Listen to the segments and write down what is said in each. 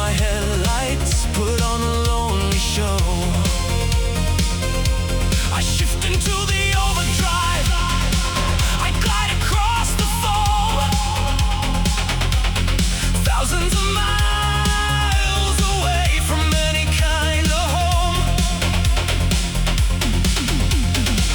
my headlights, put on a lonely show. I shift into the overdrive, I glide across the foam, thousands of miles away from any kind of home.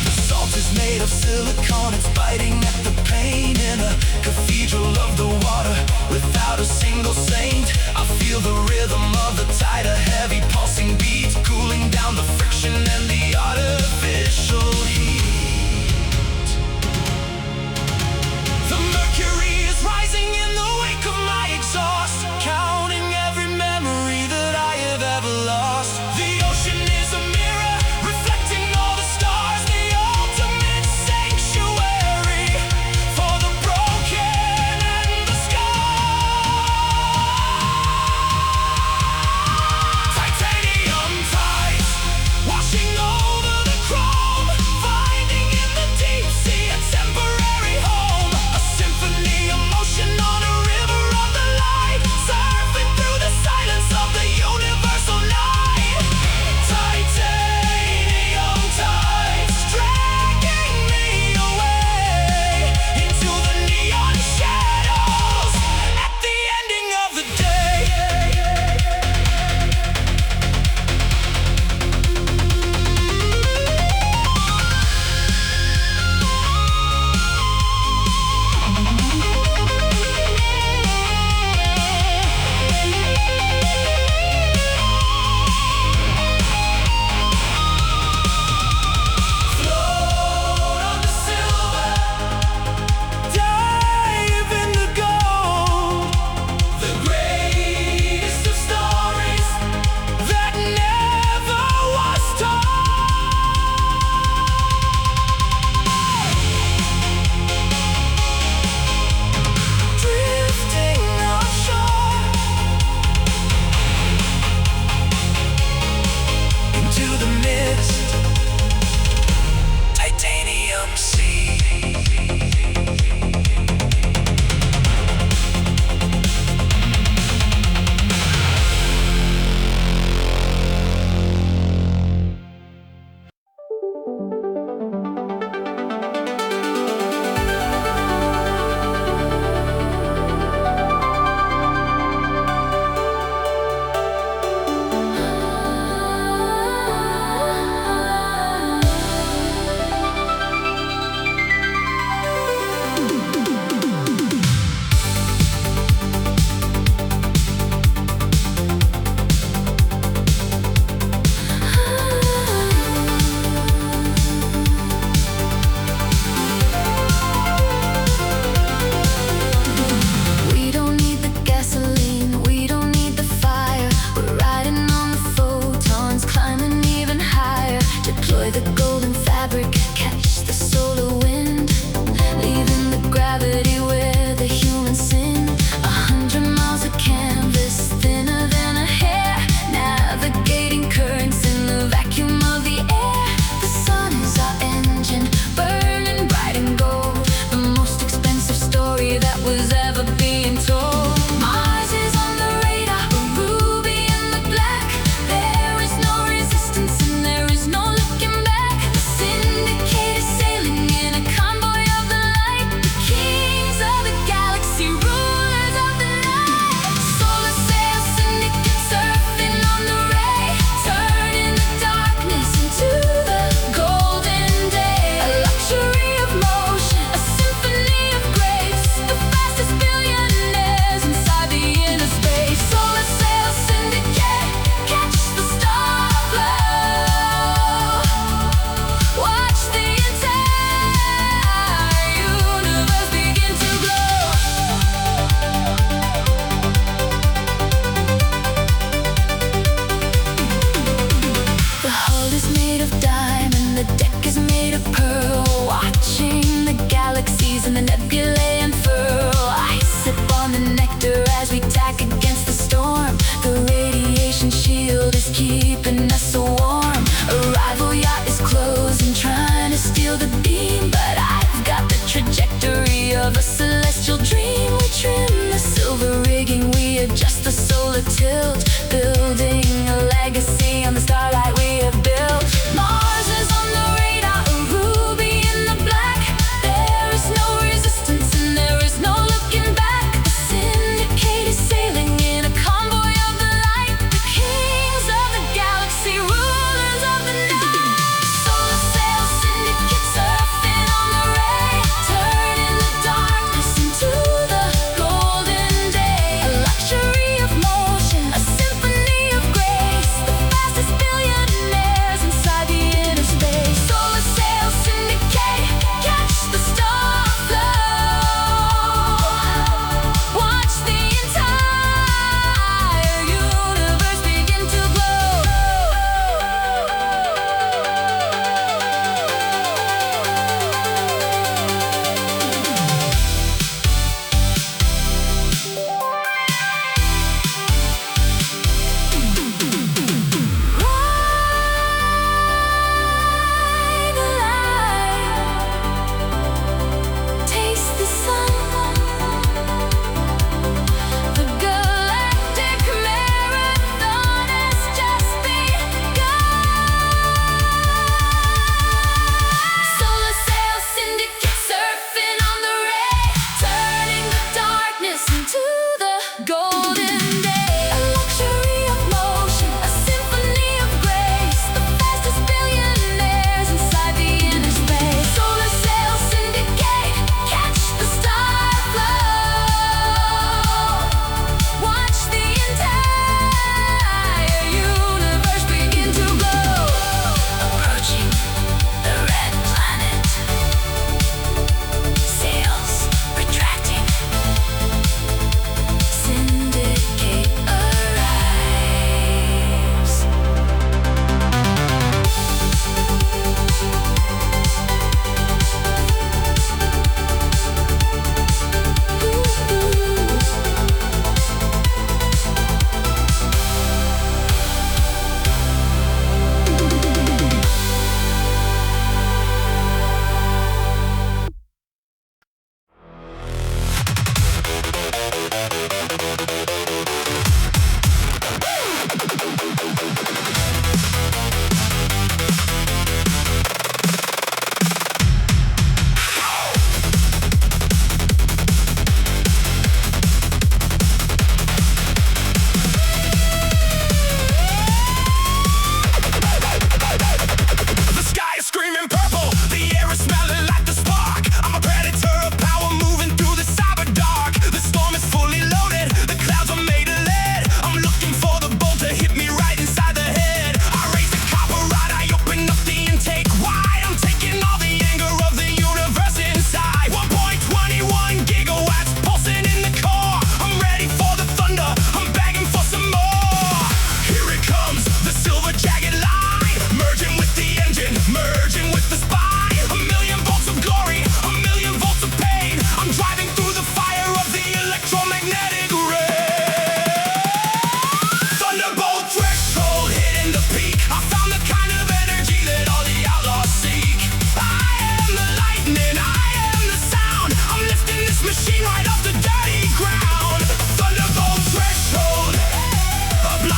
The salt is made of silicone, it's biting at the pain. In a cathedral of the water, without a single saint, I feel the rhythm of the tide, a heavy pulsing beat, cooling down the friction and the artificial heat. The mercury is rising in the wake of my exhaust, counting every memory that I have ever lost. The ocean is a mirror, reflecting all the stars, the ultimate sanctuary for the broken and the scarred.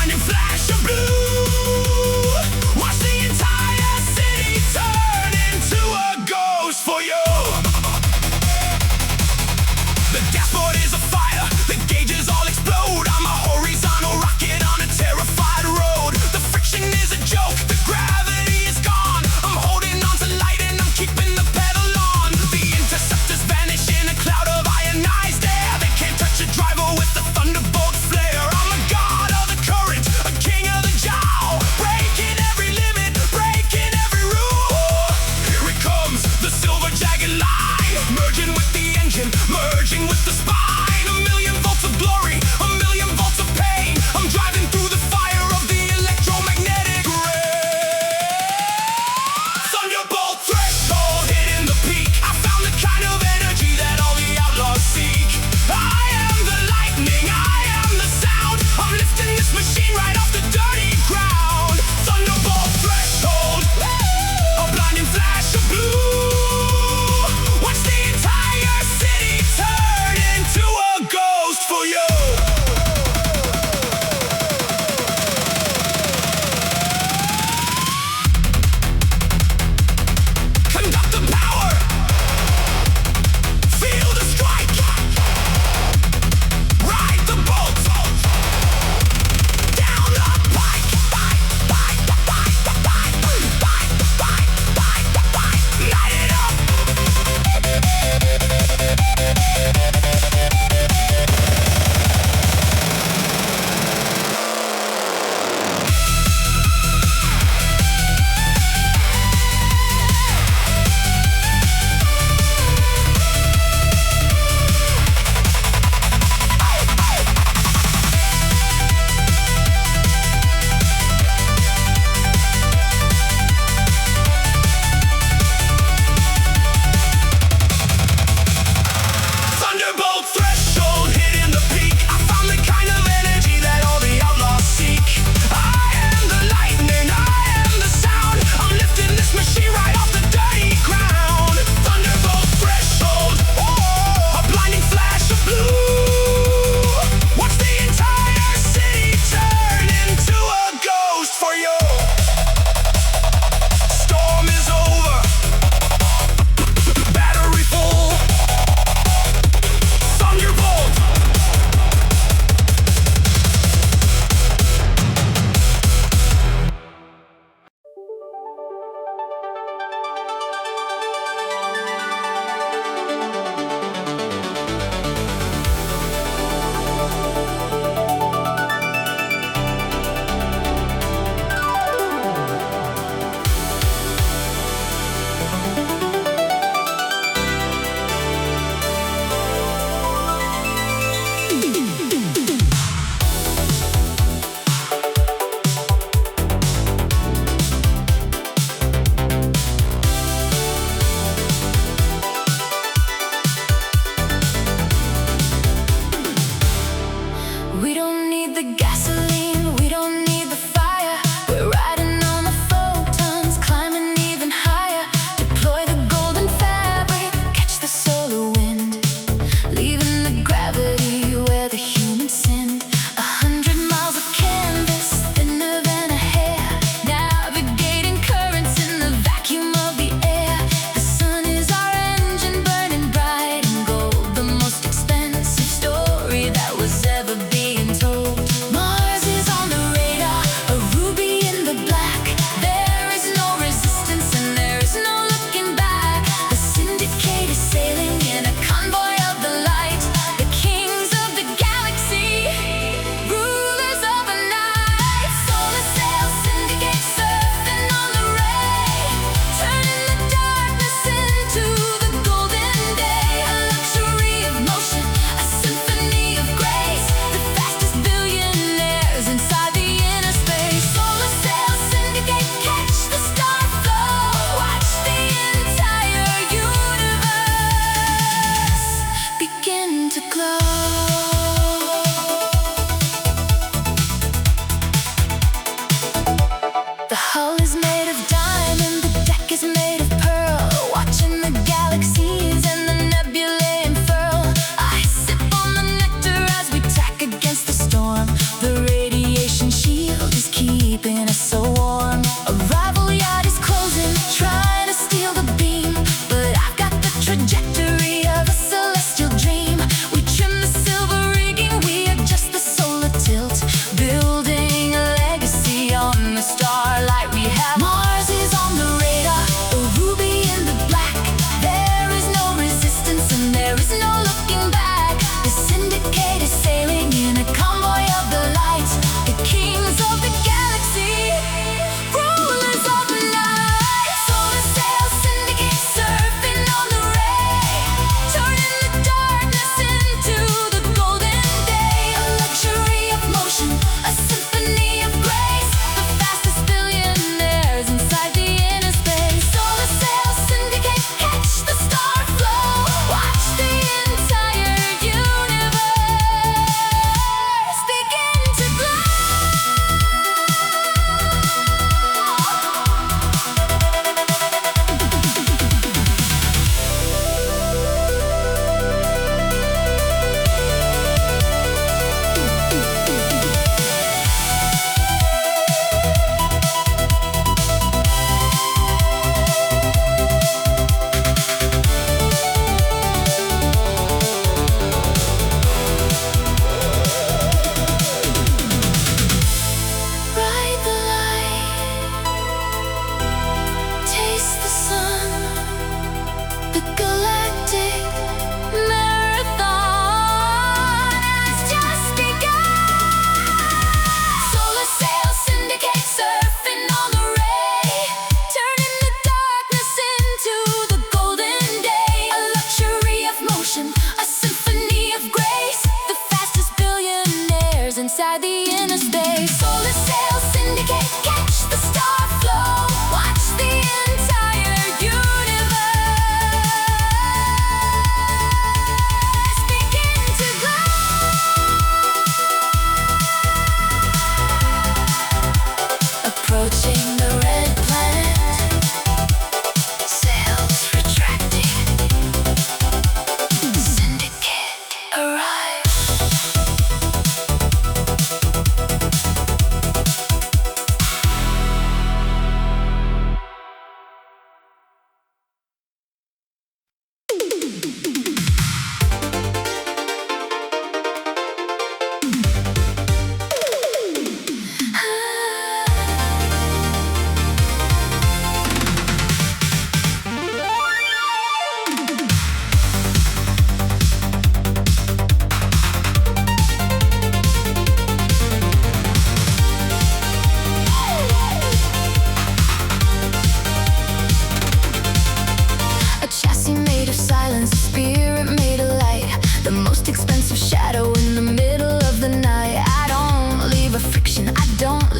blinding flash of blue. Watch the entire city turn into a ghost for you. The dashboard is afire, the gauges all explode. I'm a horizontal rocket on a terrified road. The friction is a joke, the gravity is gone. I'm holding on to light and I'm keeping the pedal on. The interceptors vanish in a cloud of ionized air. They can't touch a driver with the thunderbolt flare. I'm a god of the current, a king of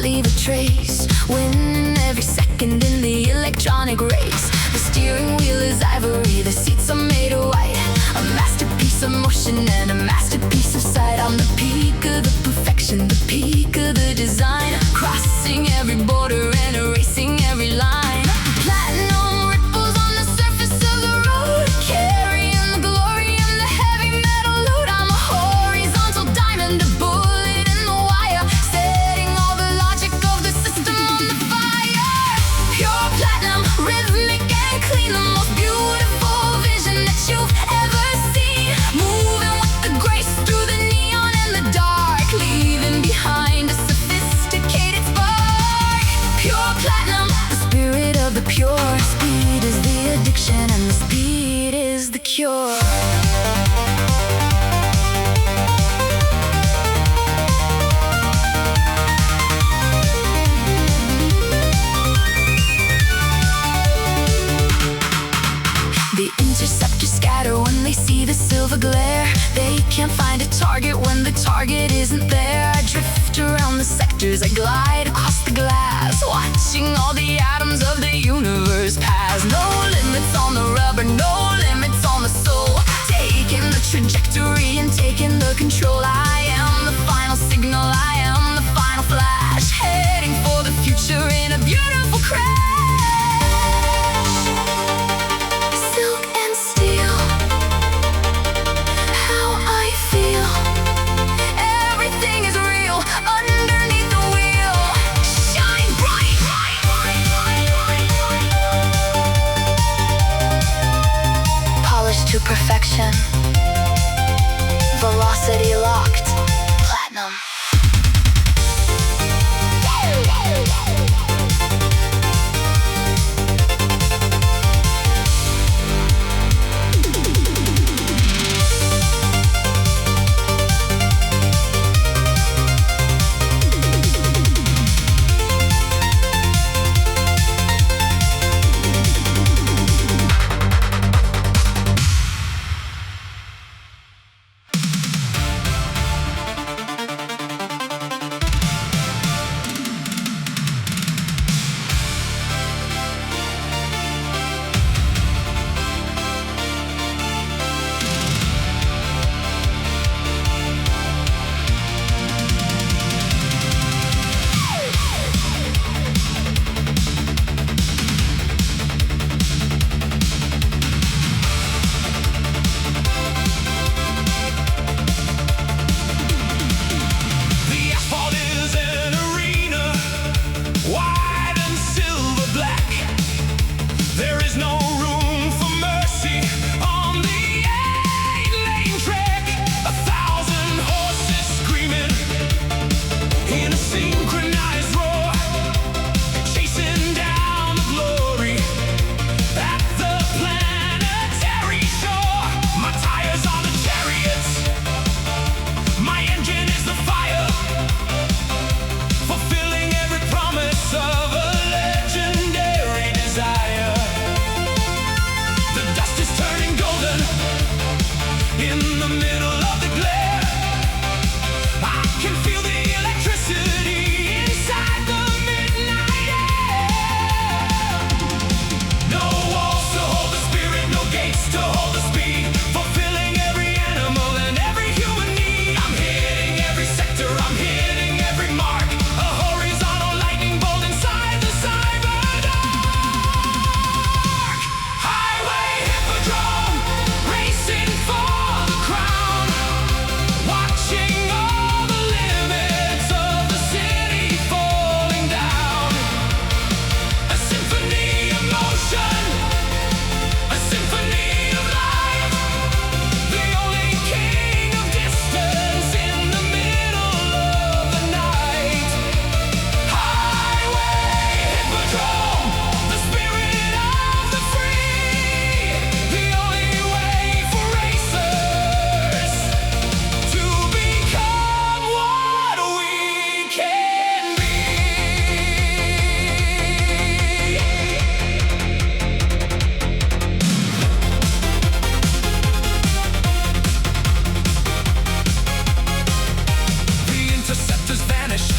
leave a trace, winning every second in the electronic race. The steering wheel is ivory, the seats are made of white, a masterpiece of motion and a masterpiece of sight. On the peak of the perfection, the peak of the design, crossing every border and erasing every line. Platinum ripples on the surface of the road, carrying the glory and the heavy metal load. I'm a horizontal diamond, a bullet in the wire, setting all the logic of the system on the fire. Pure platinum, rhythmic and clean, the most beautiful vision that you've ever seen. Moving with the grace through the neon and the dark, leaving behind a sophisticated spark. Pure platinum, the spirit of the pure. Speed is the addiction and the speed is the cure. The interceptors scatter when they see the silver glare. They can't find a target when the target isn't there. I drift around the sectors, I glide across the glass, watching all the atoms of the universe pass. No limits on the rubber, no limits on the soul, taking the trajectory and taking the control. I am the final signal, I am the final flash, heading for the future in a beautiful crash. Silk and steel, how I feel. Everything is real underneath the wheel. Shine bright. Polished to perfection, velocity locked, platinum.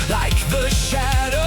like the shadow.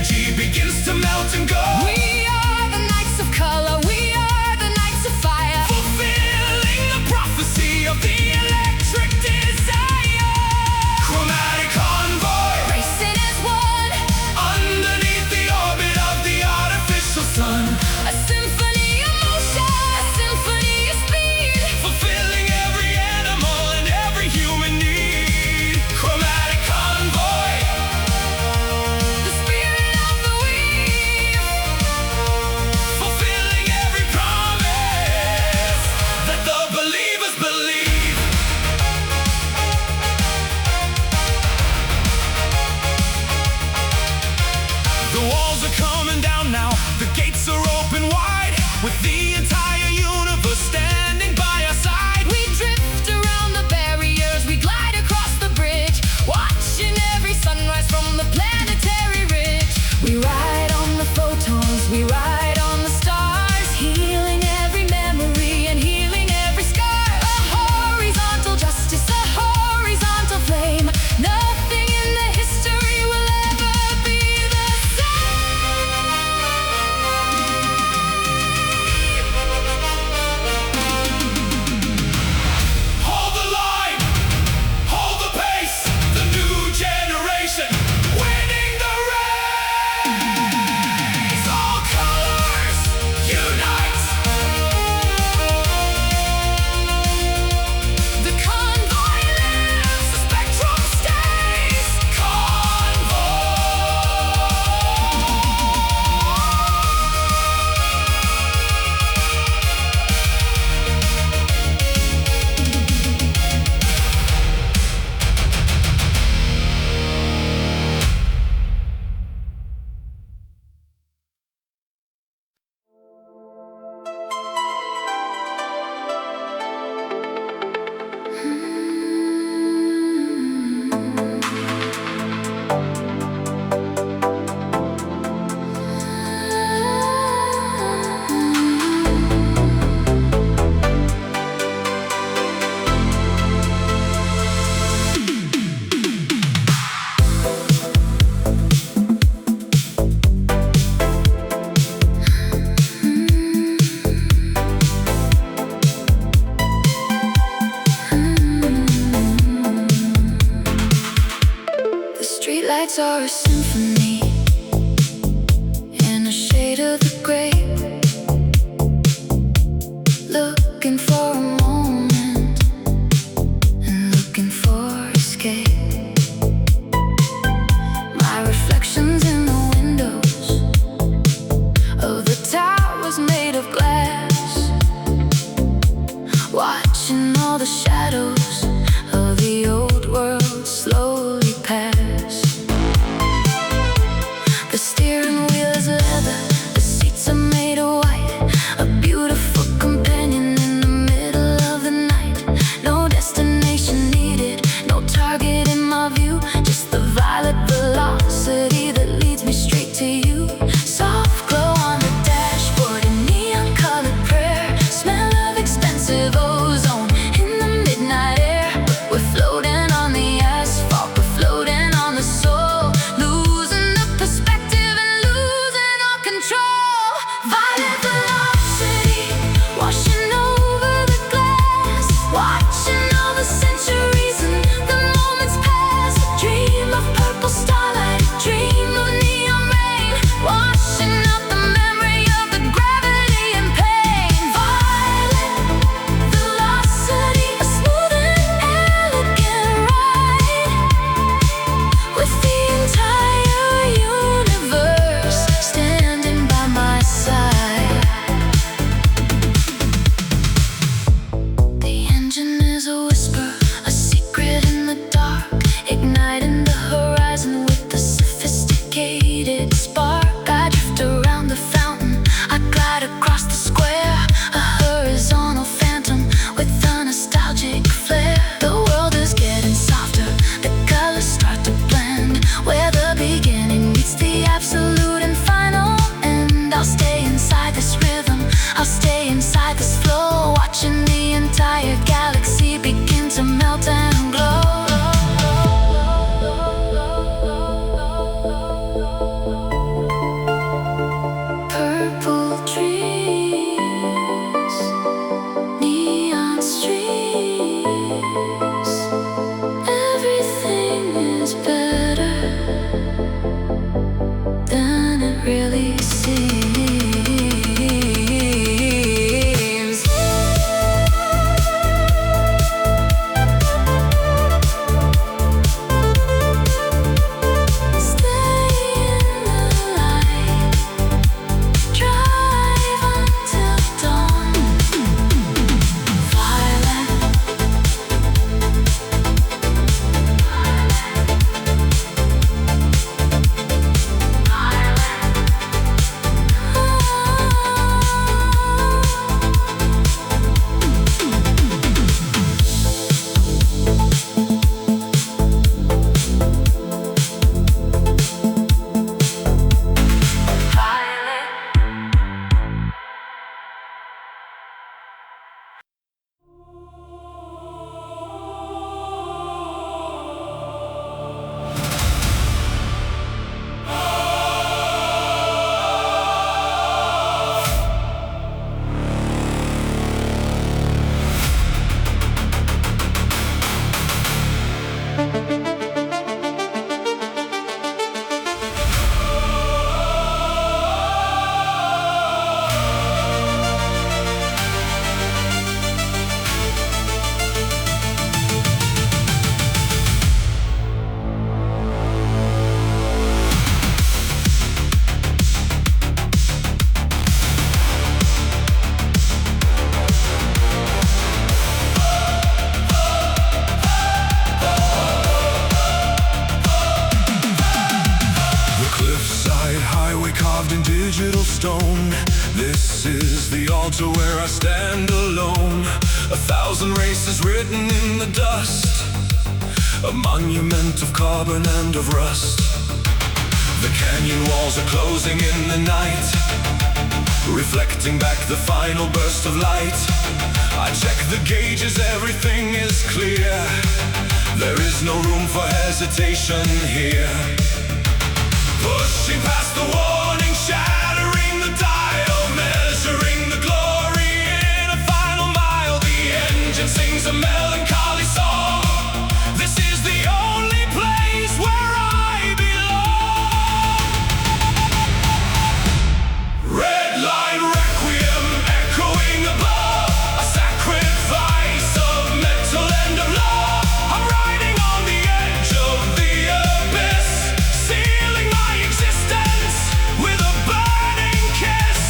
energy begins to melt and go. We are the knights of color, we are the knights of fire, fulfilling the prophecy of the electric desire. Chromatic convoy, racing as one, underneath the orbit of the artificial sun. a symphony of motion, a symphony of speed, Fulfilling every animal and every human need. Chromatic convoy, the spirit of the weave, fulfilling every promise that the believers believe. The walls are coming down now, the gates are open wide, with the entire universe standing by our side. we drift around the barriers, we glide across the bridge, watching every sunrise from the planetary ridge. We ride on the photons, we ride on the stars, healing every memory and healing every scar. A horizontal justice, a horizontal flame, nothing in the history will ever be the same. Hold the line, hold the pace, the new generation winning the race. All colors unite. The convoy lives, the spectrum stays. The streetlights are a symphony in a shade of the gray, looking for a moment and looking for escape. My reflections in the windows of the towers made of glass, watching all the shadows of the old world slowly pass. The steering wheel is leather, the seats are made of white, a beautiful companion in the middle of the night. No destination needed, no target in my view, just the violet velocity that leads me straight to you. Soft glow on the dashboard, a neon colored prayer, smell of expensive ozone in the midnight air. We're floating on the asphalt, we're floating on the soul, losing the perspective and losing all control. Violet velocity, washing over the glass, watching all the centuries and the moments pass. Dream of purple starlight, dream of neon rain, washing out the memory of the gravity and pain. Violet velocity, a smooth and elegant ride, with the entire universe standing by my side. The engine is a whisper, a secret in the dark, igniting the horizon with a sophisticated spark. I drift around the fountain, I glide across the square, a horizontal phantom with a nostalgic flair. The world is getting softer, the colors start to blend, where the beginning meets the absolute and final end. I'll stay inside this rhythm, I'll stay inside this flow, watching the entire galaxy begin to melt and glow. stone. This is the altar where I stand alone. 1,000 races written in the dust, a monument of carbon and of rust. The canyon walls are closing in the night, reflecting back the final burst of light. I check the gauges, everything is clear. There is no room for hesitation here. Pushing past the warning, shattering the dial, measuring the glory in a final mile. The engine sings a melancholy song. This is the only place where I belong. Red line requiem echoing above, a sacrifice of metal and of love. I'm riding on the edge of the abyss, sealing my existence with a burning kiss.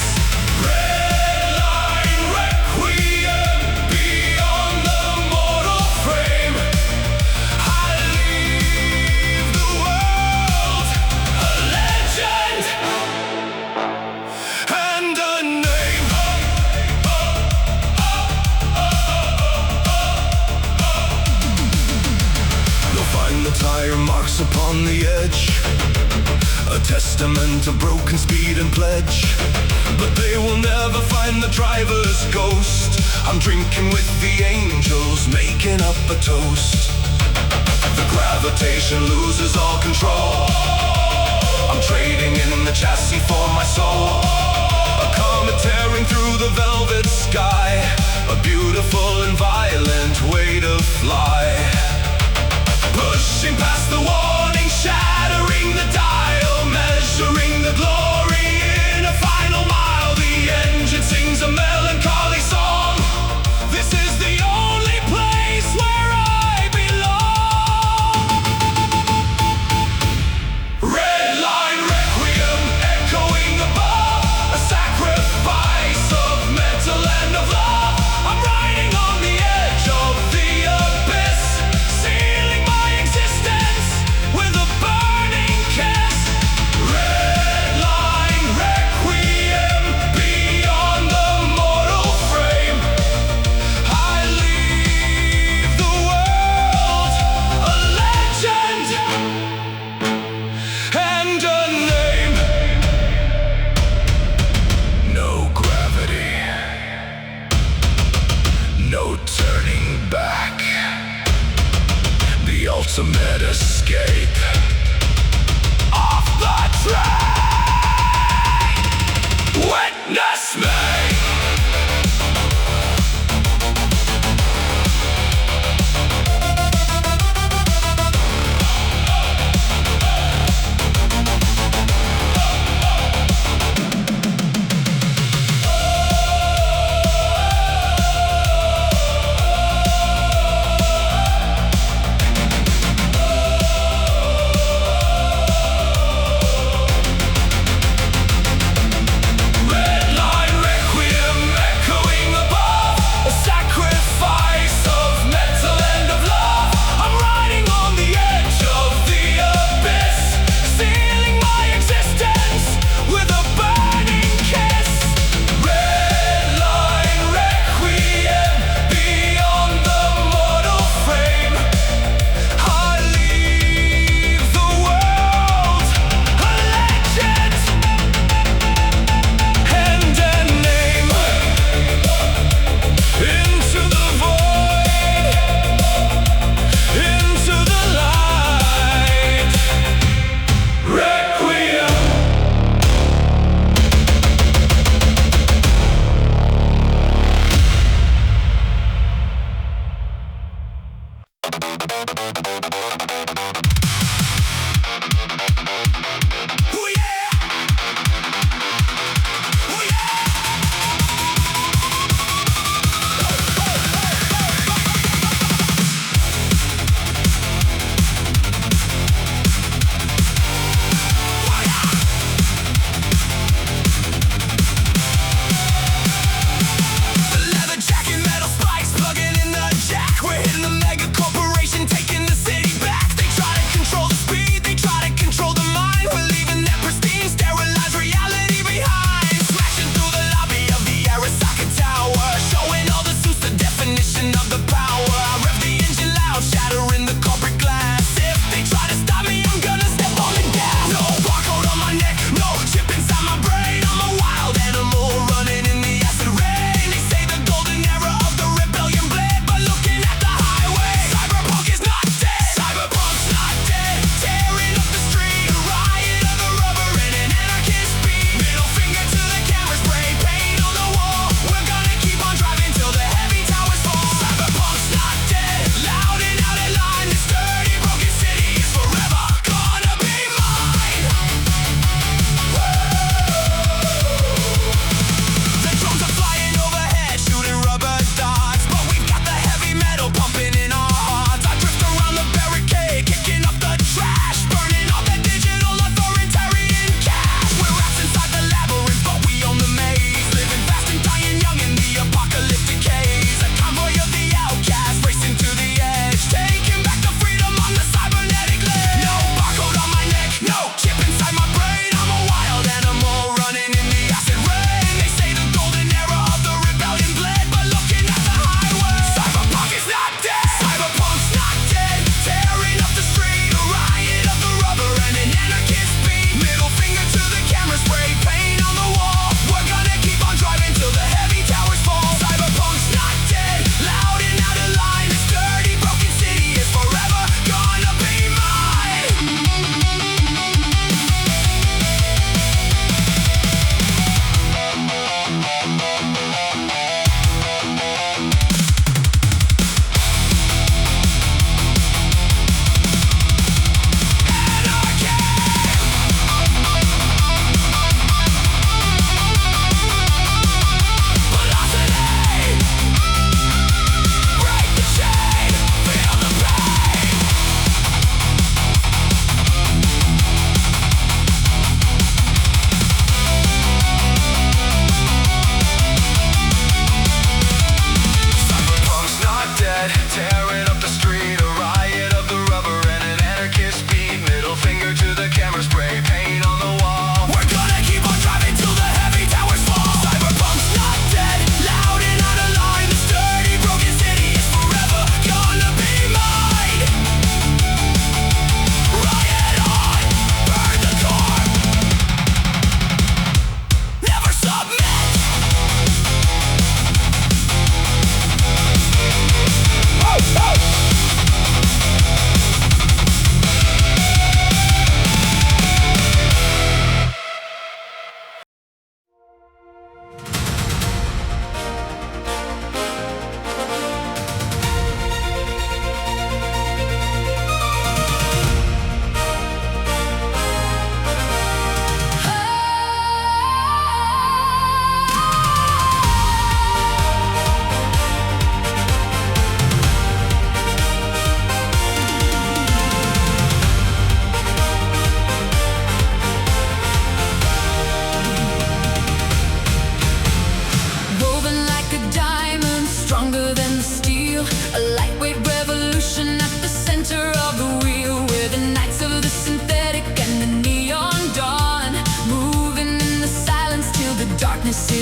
Red line requiem beyond the mortal frame. I leave the world a legend and a name. You'll find the tire marks upon the edge, a testament of broken speed and pledge. But they will never find the driver's ghost. I'm drinking with the angels, making up a toast. The gravitation loses all control. I'm trading in the chassis for my soul. A comet tearing through the velvet sky, a beautiful and violent way to fly. Pushing past the warning, shattering the dial, measuring the glory in a final mile. The engine sings a melancholy song. This is the only place where I belong. Red line requiem echoing above, a sacrifice of metal and of love. I'm riding on the edge of the abyss, sealing my existence with a burning kiss. Red line requiem beyond the mortal frame. I leave the world a legend and a name. No gravity, no turning back. The ultimate escape. Off the track. Witness me.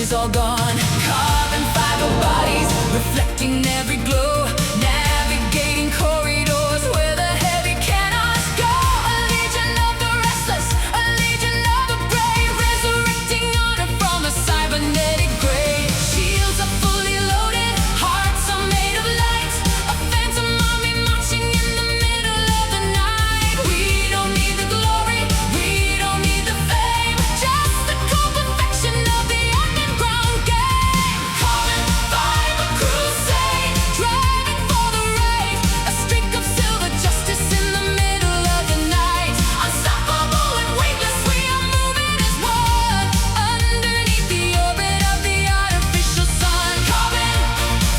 is all gone. Carbon fiber bodies reflecting every glow, navigating corridors where the heavy cannot go. A legion of the restless, a legion of the brave, resurrecting honor from a cybernetic grave. Shields are fully loaded, hearts are made of light, a phantom army marching in the middle of the night. We don't need the glory, we don't need the fame, just the cold perfection of the underground game. Carbon fiber crusade, driving for the rave, a streak of silver justice in the middle of the night. Unstoppable and weightless, we are moving as one, underneath the orbit of the artificial sun. Carbon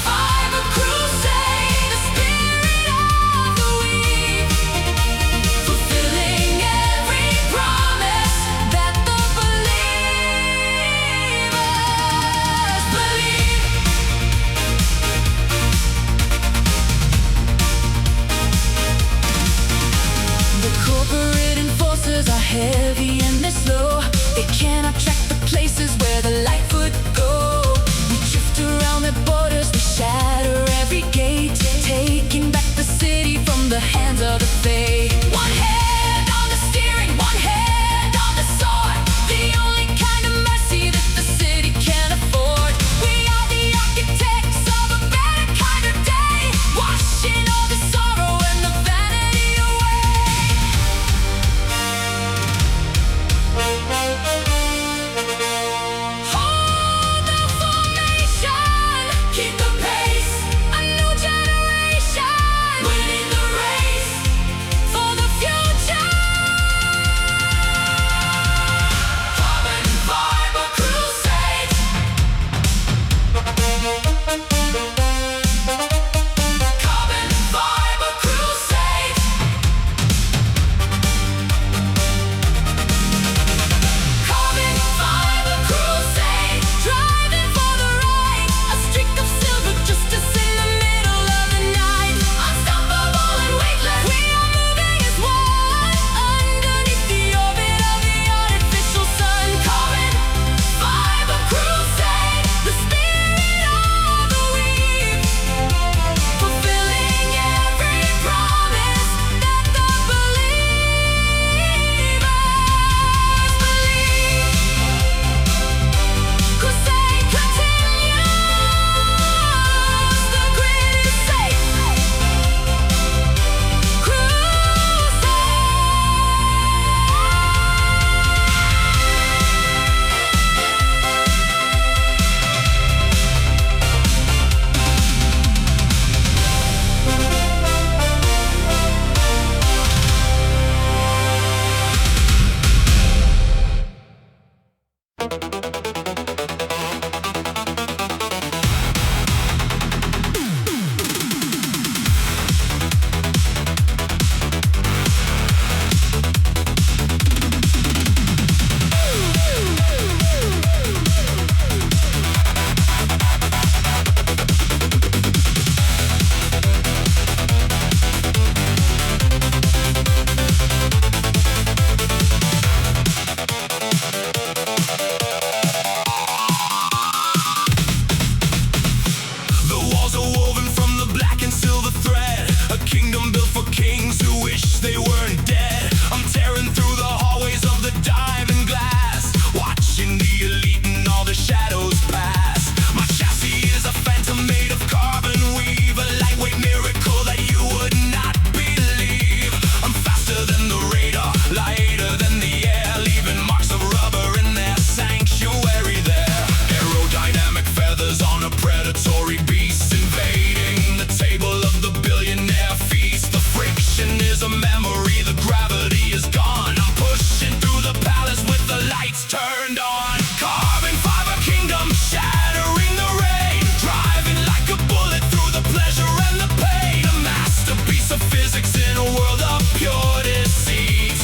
fiber crusade, the spirit of the weave, fulfilling every promise that the believers believe. The corporate enforcers are heavy and they're slow. They cannot track the places where the light would go. We drift around their borders, we shatter every gate, taking back the city from the hands of the Fae. One hand on the steering, one hand on the sword, the only kind of mercy that the city can afford. We are the architects of a better kind of day, washing all the sorrow and the vanity away. Hold the formation, keep the pace, a new generation, winning the race for the future. Carbon fiber crusade. Carbon fiber crusade. Carbon fiber crusade, driving for the right, a streak of silver justice in the middle of the night. Unstoppable and weightless, we are moving as one, underneath the orbit of the artificial sun. Carbon fiber crusade, the spirit of the weave, fulfilling every promise that the believers believe. Crusade continues, the grid is safe. The walls are woven from the black and silver thread, a kingdom built for kings who wish they weren't dead. I'm tearing through the hallways of the diamond glass, watching the elite and all the shadows pass. My chassis is a phantom made of carbon weave, a lightweight miracle that you would not believe. I'm faster than the radar, lighter than the air, leaving marks of rubber in their sanctuary there. Aerodynamic feathers on a predatory beast, invading the table of the billionaire feast. The friction is a memory, the gravity is gone. I'm pushing through the palace with the lights turned on. Carbon fiber kingdom, shattering the rain, driving like a bullet through the pleasure and the pain. A masterpiece of physics in a world of pure deceit,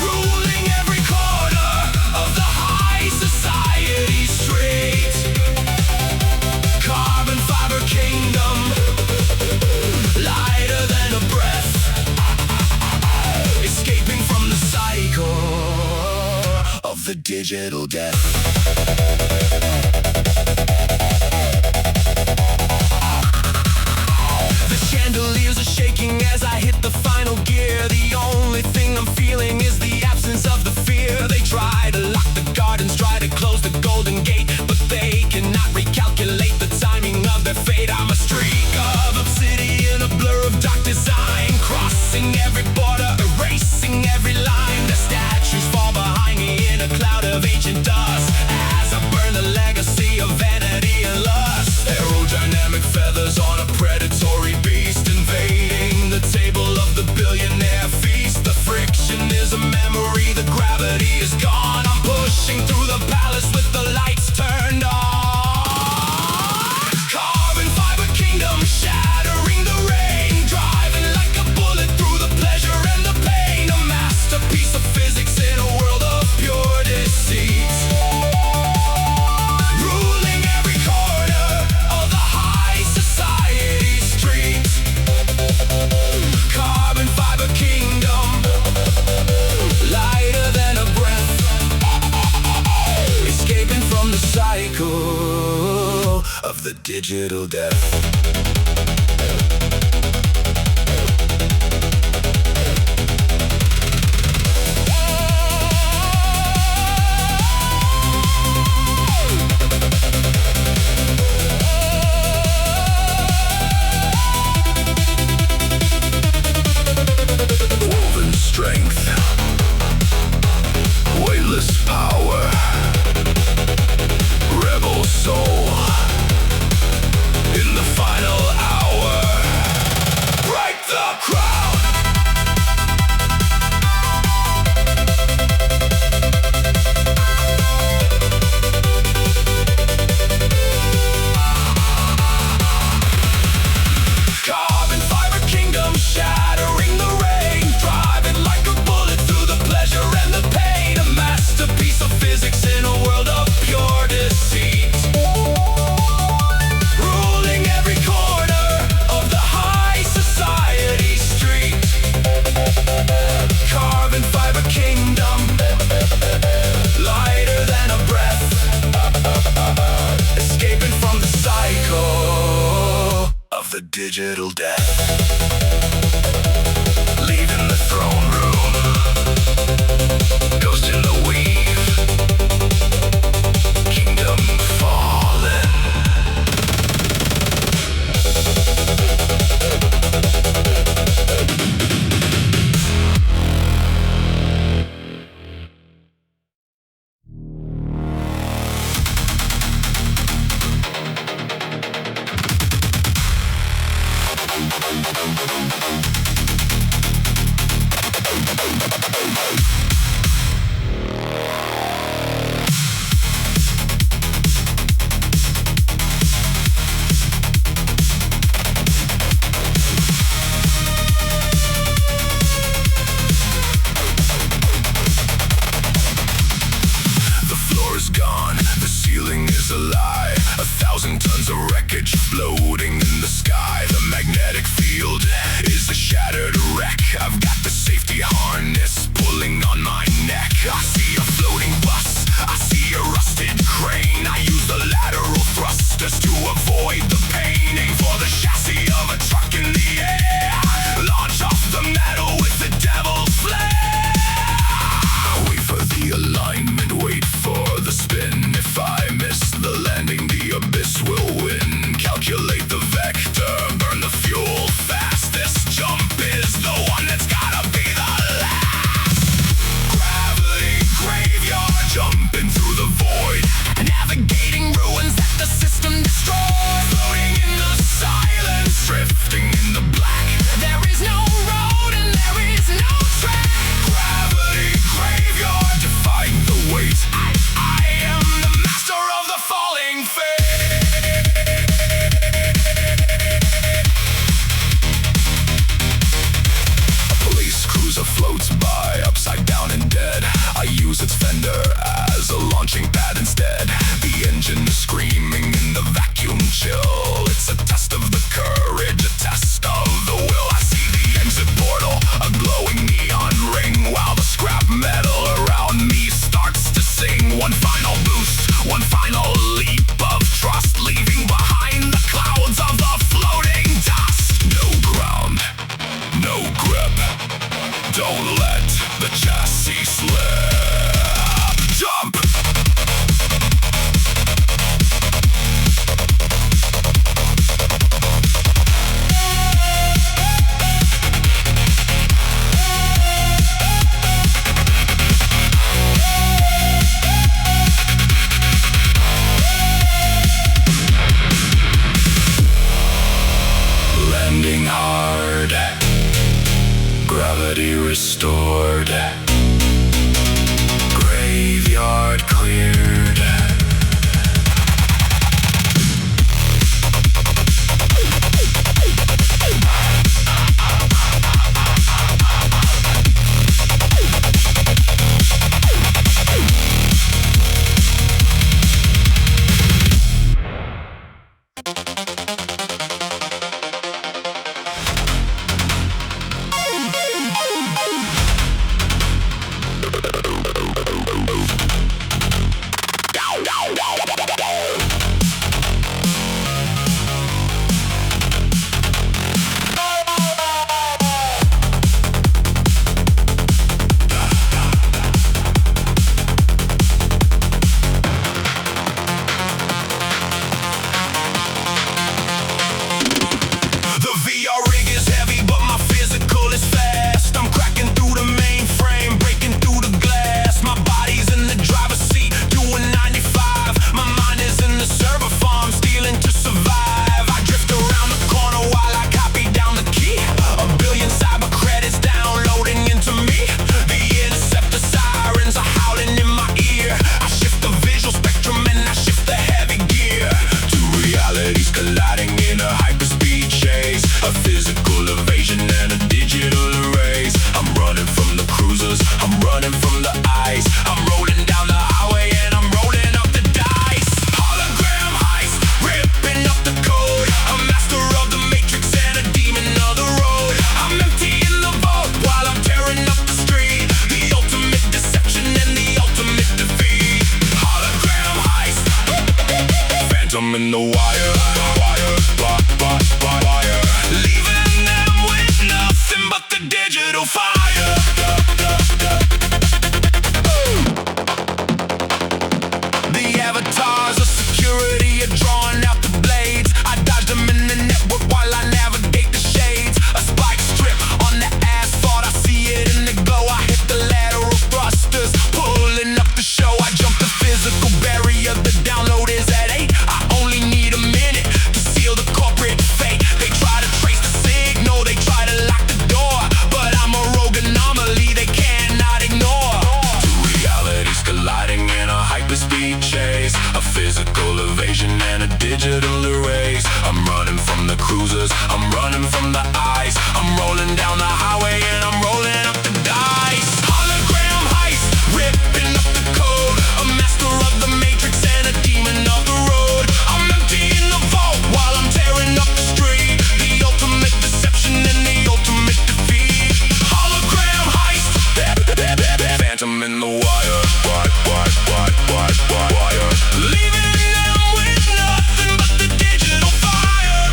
ruling every corner of the high society street. Carbon fiber kingdom, lighter than a breath, escaping from the cycle the digital death. The chandeliers are shaking as I hit the final gear. The only thing I'm feeling is the absence of the fear. They try to lock the gardens, try to close the golden gate, but they cannot recalculate the timing of their fate. I'm a streak of obsidian, a blur of dark design, crossing every border, erasing every line. The statues fall behind me in a cloud of ancient dust as I burn the legacy of vanity and lust. Aerodynamic feathers on a predatory beast, invading the table of the billionaire feast. The friction is a memory, the gravity is gone. I'm pushing through the palace with the lights turned on. Carbon fiber kingdom, shattering the rain, driving like a bullet through the pleasure and the pain. A masterpiece of physics in a world of pure deceit, ruling every corner of the high society street. Carbon fiber kingdom, lighter than a breath, escaping from the cycle of the digital death. Woven strength, weightless power, rebel soul, in the final hour, break the crown. Carbon fiber kingdom, shattering the rain, driving like a bullet through the pleasure and the pain. A masterpiece of physics in a world of pure deceit, ruling every corner of the high society street. Carbon fiber kingdom, lighter than a breath, escaping from the cycle of the digital death. Leaving the throne room, ghost in the weave, kingdom fallen. The floor is gone, the ceiling is a lie. 1,000 tons of wreckage floating in the sky. The magnetic field is a shattered wreck. I've got the safety harness pulling on my neck. I see a floating bus, I see a rusted crane. I use the lateral thrusters to avoid the pain. Aim for the chassis of a truck in the air, launch off the metal with the devil's flare. Wait for the alignment, wait for the spin. If I miss the landing, the abyss will win. Calculate the vector, burn the fuel fast. This jump is the one that's gotta be the last. Gravity graveyard, jumping through the void, navigating ruins that the system destroyed. Floating in the silence, drifting in the black. There is no road and there is no track. Gravity graveyard, defying the weight. I am the master of the falling fate. A police cruiser floats by, upside down and dead. I use its fender as a launching pad instead. The engine is screaming in the vacuum chill. It's a test of the courage, a test of the will. I see the exit portal, a glowing neon ring, while the scrap metal around me starts to sing. phantom in the wire, wire, leaving them with nothing but the digital fire. The avatars of security are drawing out the blades. I dodge them in the network while I navigate the shades. A spike strip on the asphalt, I see it in the glow. I hit the lateral thrusters, pulling up the show. I jump the physical barrier, the download is at 8. I only need a minute to seal the corporate fate. They try to trace the signal, they try to lock the door, but I'm a rogue anomaly they cannot ignore. Two realities colliding in a hyperspeed chase, a physical evasion and a digital erase. I'm running from the cruisers, I'm running from the eyes. I'm rolling down the highway and I'm rolling up the dice. Hologram heist, ripping up the code, a master of the matrix and a demon of the road. I'm emptying the vault while I'm tearing up the street, the ultimate deception and the ultimate defeat. Hologram heist, phantom in the wire, wire, leaving them with nothing but the digital fire.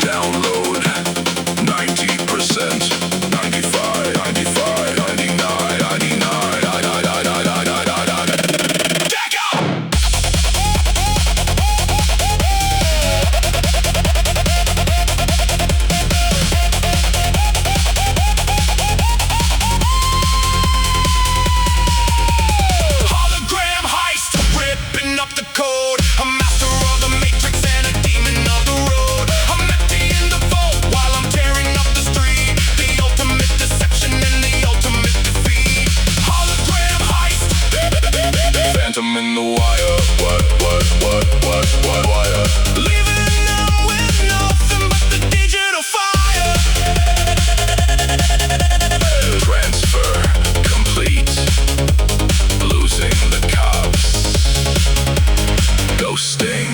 Download 90%, 95, 99. Deck up! Hologram heist, ripping up the code, a master of the matrix and a demon of the road. I'm emptying the vault while I'm tearing up the street, the ultimate deception and the ultimate defeat. Hologram heist, phantom in the wire, wire, leaving them with nothing but the digital fire. Transfer complete, losing the cops, ghosting.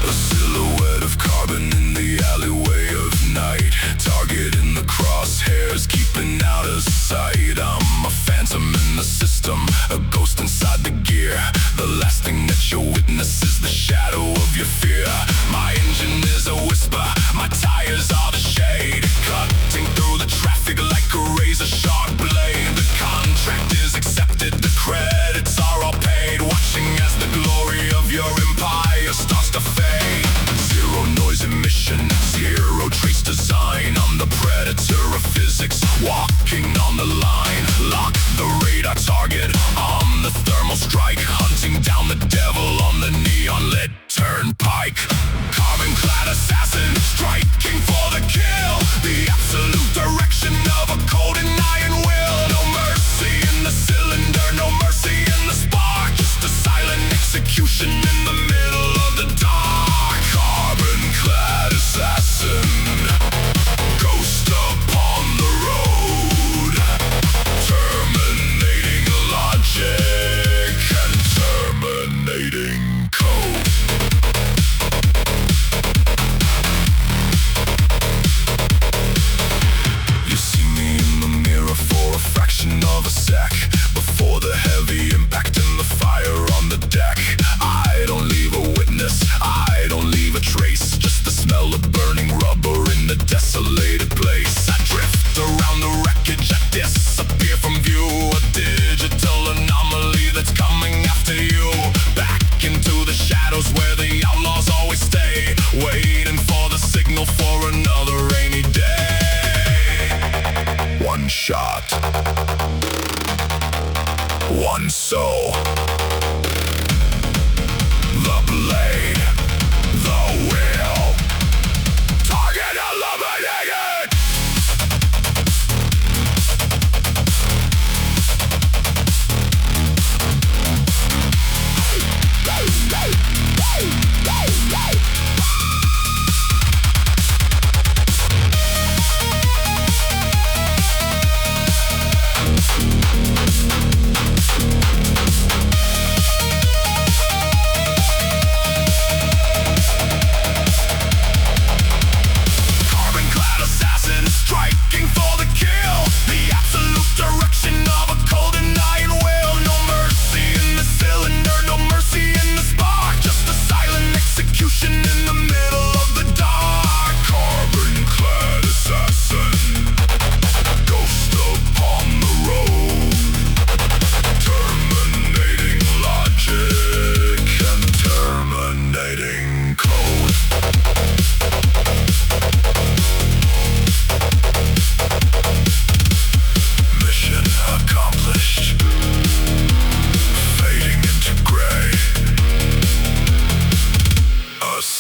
A silhouette of carbon in the alleyway of night, target in the crosshairs, keeping out of sight. I'm a phantom in the system, a ghost inside the gear. The last thing that you'll witness is the shadow of your fear. My engine is a whisper, my tires are the shade, cutting through the traffic like a razor sharp blade. The contract is accepted, the credits are all paid, watching as the glory of your empire starts to fade. Zero noise emission, zero trace design. I'm the predator of physics, walking on the line. Lock the radar target, I'm the thermal strike, hunting down the devil on the neon lit turnpike. Carbon clad assassin, striking for the kill, the absolute direction of a cold and iron will. No mercy in the cylinder, no mercy in the spark, just a silent execution in the middle of the dark. Carbon clad assassin, ghost upon the road, terminating logic and terminating code. You see me in the mirror for a fraction of a sec, before the heavy impact and the fire on the deck. I don't leave a witness, I don't leave a trace, just the smell of burning rubber in the desolated place. I drift around the wreckage, I disappear from view, a digital anomaly that's coming after you. Back into the shadows where the outlaws always stay, waiting for the signal for another rainy day. One shot, one soul, the blade, the wheel, target eliminated.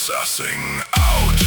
processing out.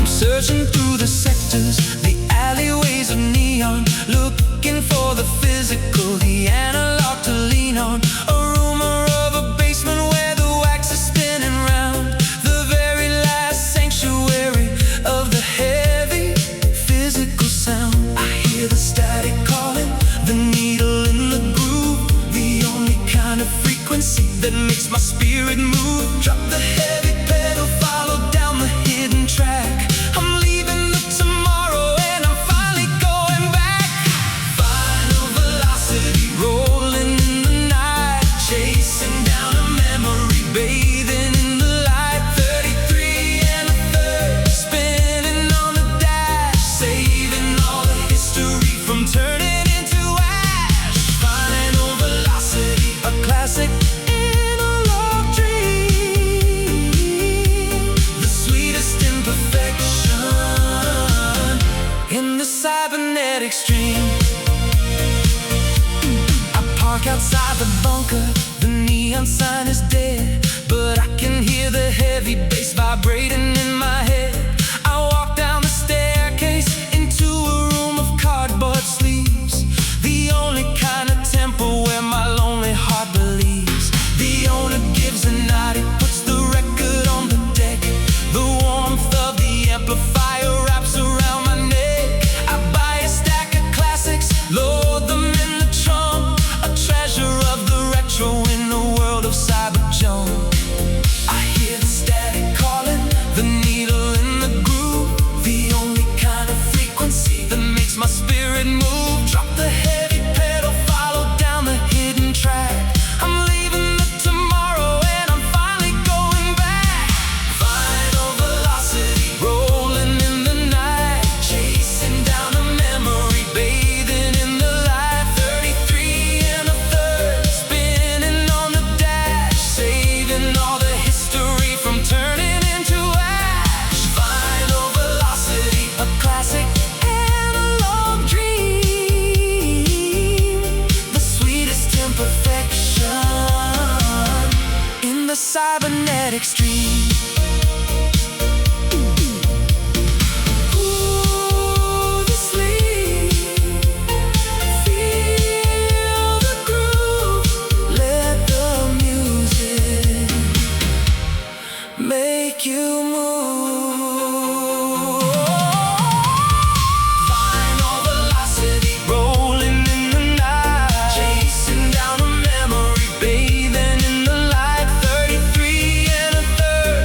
Searching through the sectors, the alleyways of neon, looking for the physical, the analog to lean on. A rumor of a basement where the wax is spinning round, the very last sanctuary of the heavy physical sound. I hear the static calling, the needle in the groove, the only kind of frequency that makes my spirit move. Drop the heavy pedal, follow down the hidden track. Cybernetic stream. I park outside the bunker, the neon sign is dead, but I can hear the heavy bass vibrating in my head. I walk down the staircase into a room of cardboard sleeves, the only kind of temple where my lonely heart believes. The owner gives a nod, he puts the record on the deck, the warmth of the amplifier wraps around my neck. Load them in the trunk, a treasure of the retro in a world of cyber junk. I hear the static calling, the needle in the groove, the only kind of frequency that makes my spirit move. Drop the heavy pedal, follow down the hidden track. I'm leaving the tomorrow and I'm finally going back. Final velocity, rolling in the night, chasing down a memory, bathing cybernetic stream. Ooh, the sleep. Feel the groove. Let the music make you move. Final velocity, rolling in the night, chasing down a memory, bathing in the light. 33 and a third,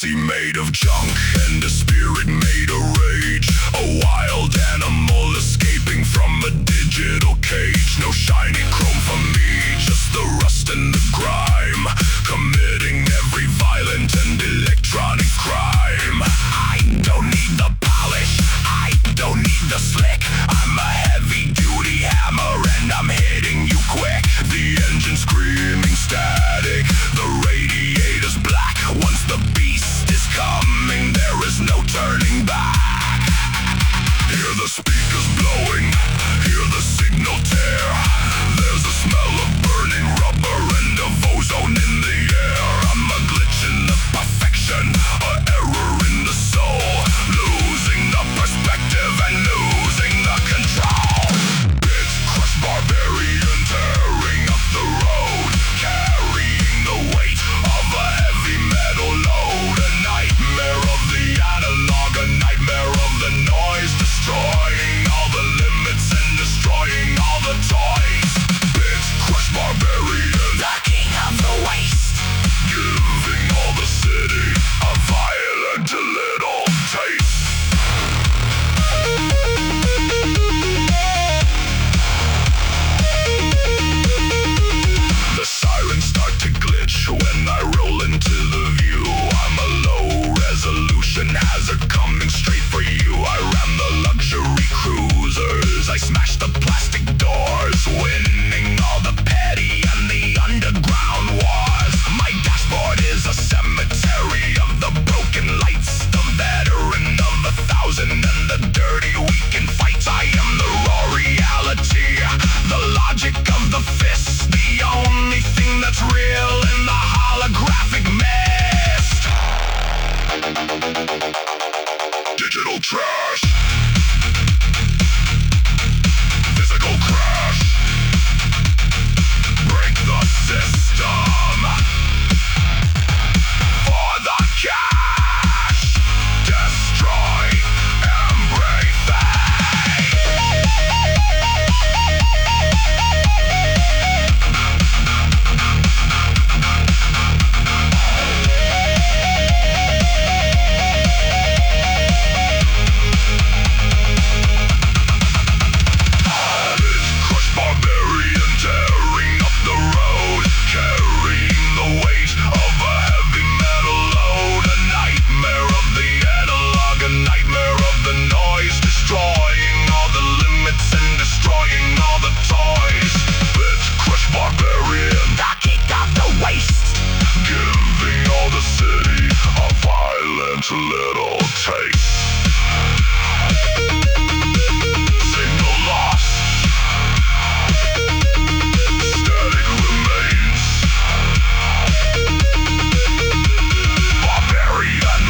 galaxy made of junk and a spirit made of rage. A wild animal escaping from a digital cage. No shiny chrome for me, just the rust and the grime, committing every violent and electronic crime. I don't need the polish, I don't need the slick. I'm a heavy duty hammer and I'm hitting you quick. The engine screaming static, the radiator's black. Once the beast is coming, there is no turning back. Hear the speakers blowing, hear the signal tear. There's a smell of burning rubber and of ozone in the air. I'm a glitch in the perfection, an error in the soul, losing the perspective and losing the control. It's crushed barbarian tearing up the road, carrying the weight of a heavy metal load. A nightmare of the analog, a nightmare of the noise, destroying all the limits and destroying all the toys. It's crushed barbarian, the king of the waste, giving all the city a violent little taste. The sirens start to glitch when I roll into the view. I'm a low resolution hazard coming straight for you. I ram the luxury cruisers, I smash the plastic doors, winning all the petty and the underground wars. My dashboard is a cemetery of the broken lights, the veteran of 1,000 and the dirty weekend fights. I am the raw reality, the logic of the fist, the only thing that's real in the holographic mist. Digital trash, physical crash, break the system for the cash, destroy everything. Barbarian tearing up the road, carrying the weight of a heavy metal load. A nightmare of the analog, a nightmare of the noise, destroying all the limits and destroying all the toys. It's crushed barbarian, the king of the waste, giving all the city a violent little taste. Signal lost, static remains. Barbarian.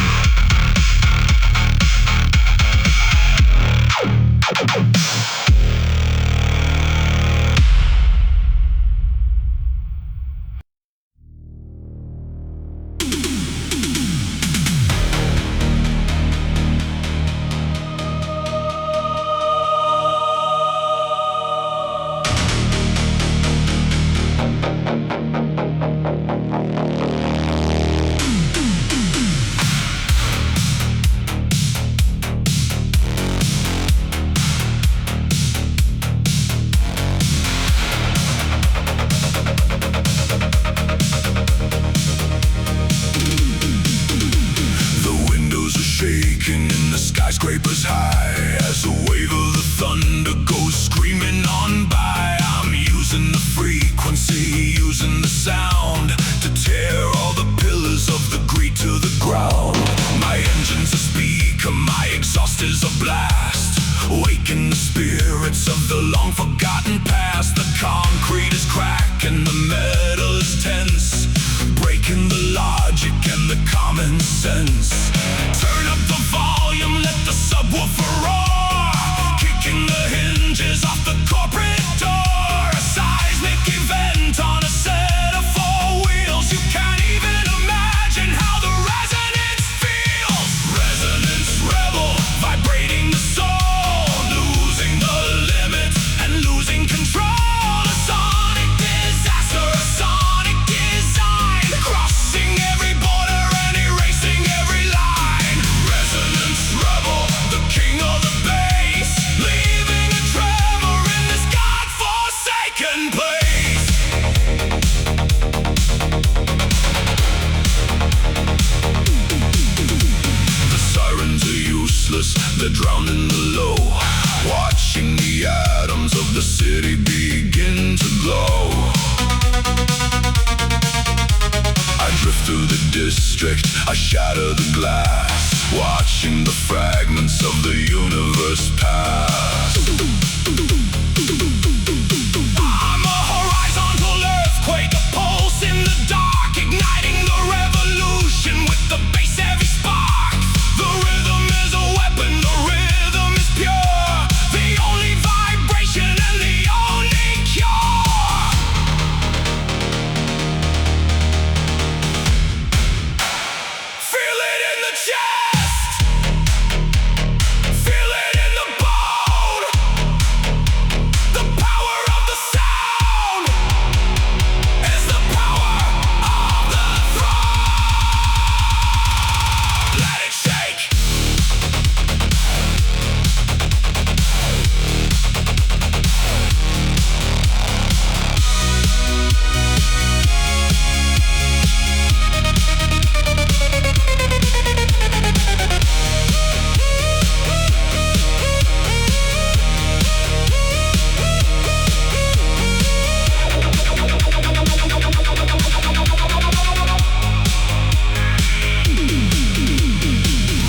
Skyscrapers high as a wave of the thunder goes screaming on by. I'm using the frequency, using the sound to tear all the pillars of the greed to the ground. My engine's a speaker, my exhaust is a blast, waking the spirits of the long forgotten past. The concrete is cracking, the metal is tense, breaking the logic and the common sense. Turn up the volume, let the subwoofer roll. They're drowned in the low, watching the atoms of the city begin to glow. I drift through the district, I shatter the glass, watching the fragments of the universe pass. I'm a horizontal earthquake, a pulse in the dark, igniting the revolution with the bass heavy spark. The rhythm is a weapon, the rhythm is pure, the only vibration and the only cure. Feel it in the chest, feel it in the bone. The power of the sound is the power of the throne. Let it shake.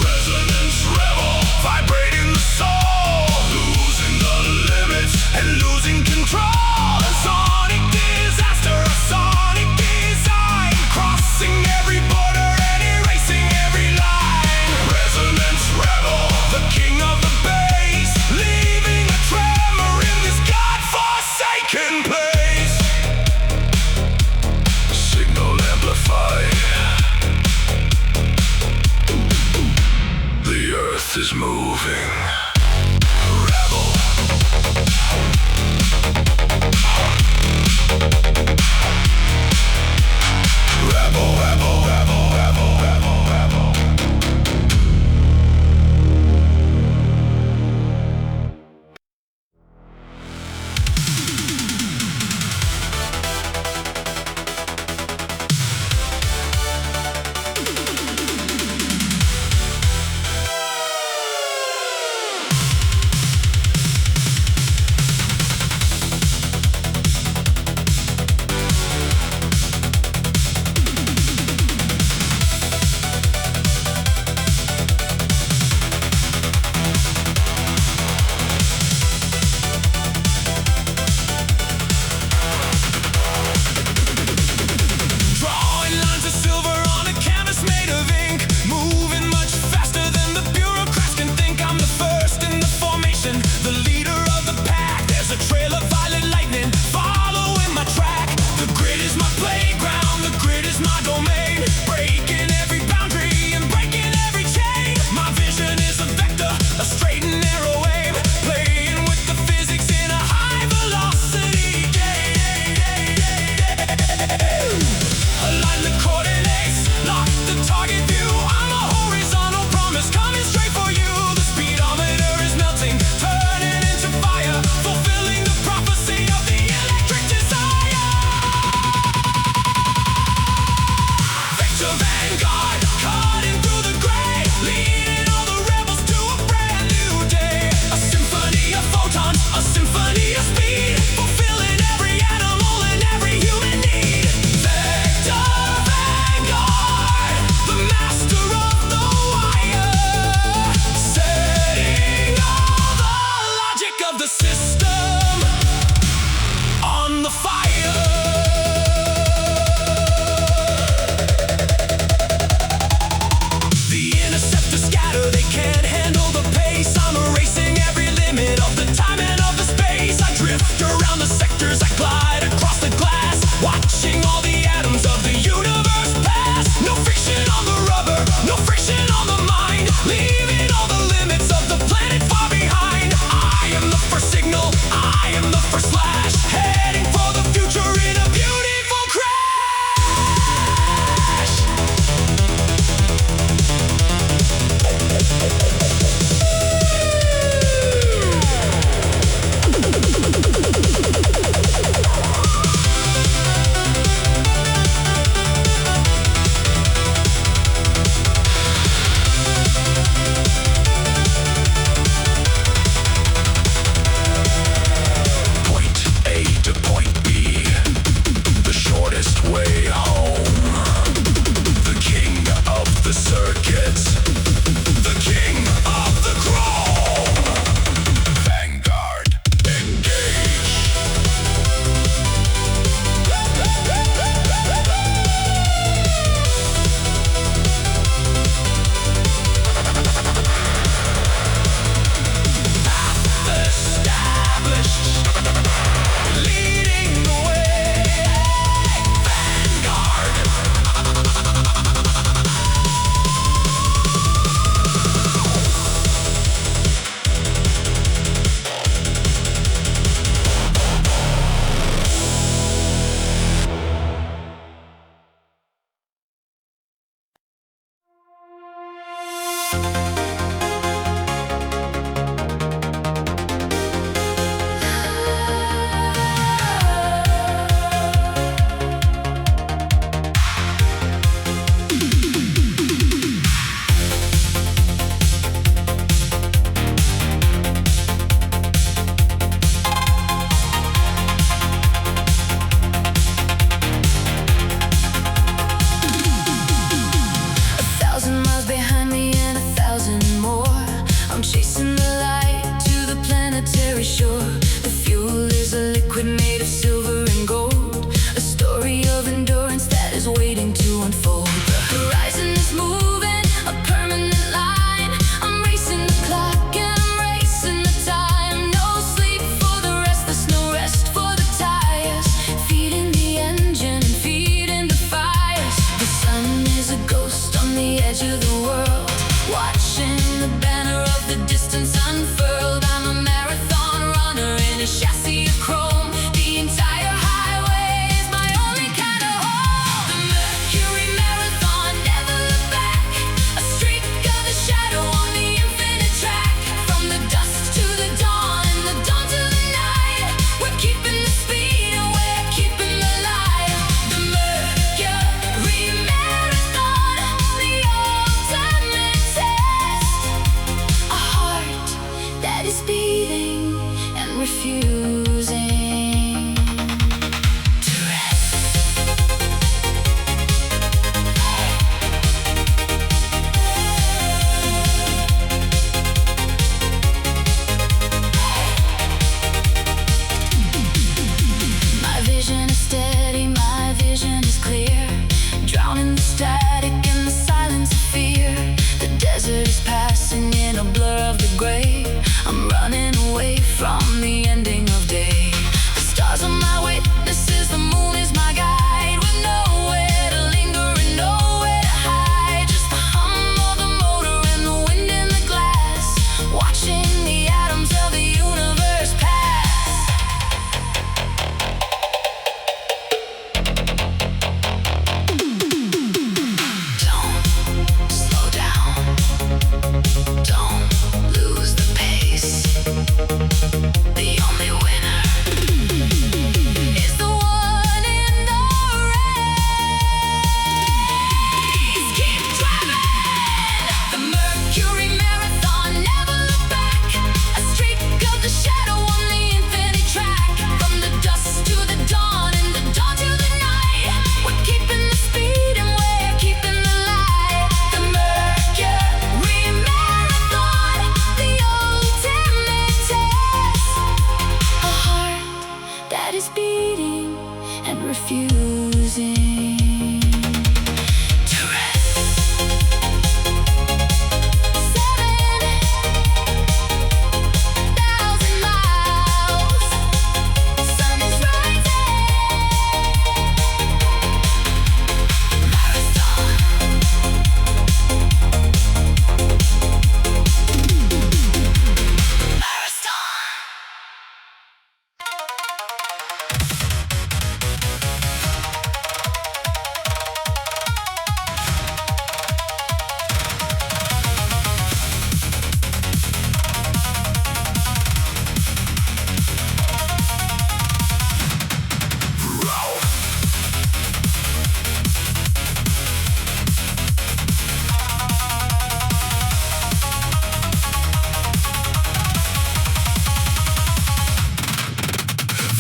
Resonance rebel, vibrating the soul, losing the limits and losing control. A sonic disaster, a sonic design, crossing every border and erasing every line. Resonance rebel, the king of the bass, leaving a tremor in this godforsaken place. Signal amplified. The earth is moving. Rebel. Rebel, rebel, rebel, rebel, rebel, rebel. Drawing lines of silver on a canvas made of ink, moving much faster than the bureaucrats can think. I'm the first in the formation, the leader of the pack. There's a trail of violet lightning following my track. The grid is my playground, the grid is my domain, breaking every boundary and breaking every chain. My vision is a vector, a straight and narrow aim, playing with the physics in a high velocity game. Align the coordinates, lock the target view. I'm a horizontal promise coming straight for you. The speedometer is melting, turning into fire, fulfilling the prophecy of the electric desire. Vector vanguard, cutting through the gray, leading all the rebels to a brand new day. A symphony of photons, a symphony of speed, fulfilling every animal and every human need. Vector vanguard, the master of the wire, setting all the logic of the system on the fire. The interceptors scatter, they can't handle the pace. I'm erasing every limit of the time and of the space. I drift around the sectors, I glide across the glass, watching all the atoms of the universe pass. No friction on the rubber, no friction on the mind, leaving all the limits of the planet far behind. I am the first signal, I am the first flash, heading for the future in a beautiful crash.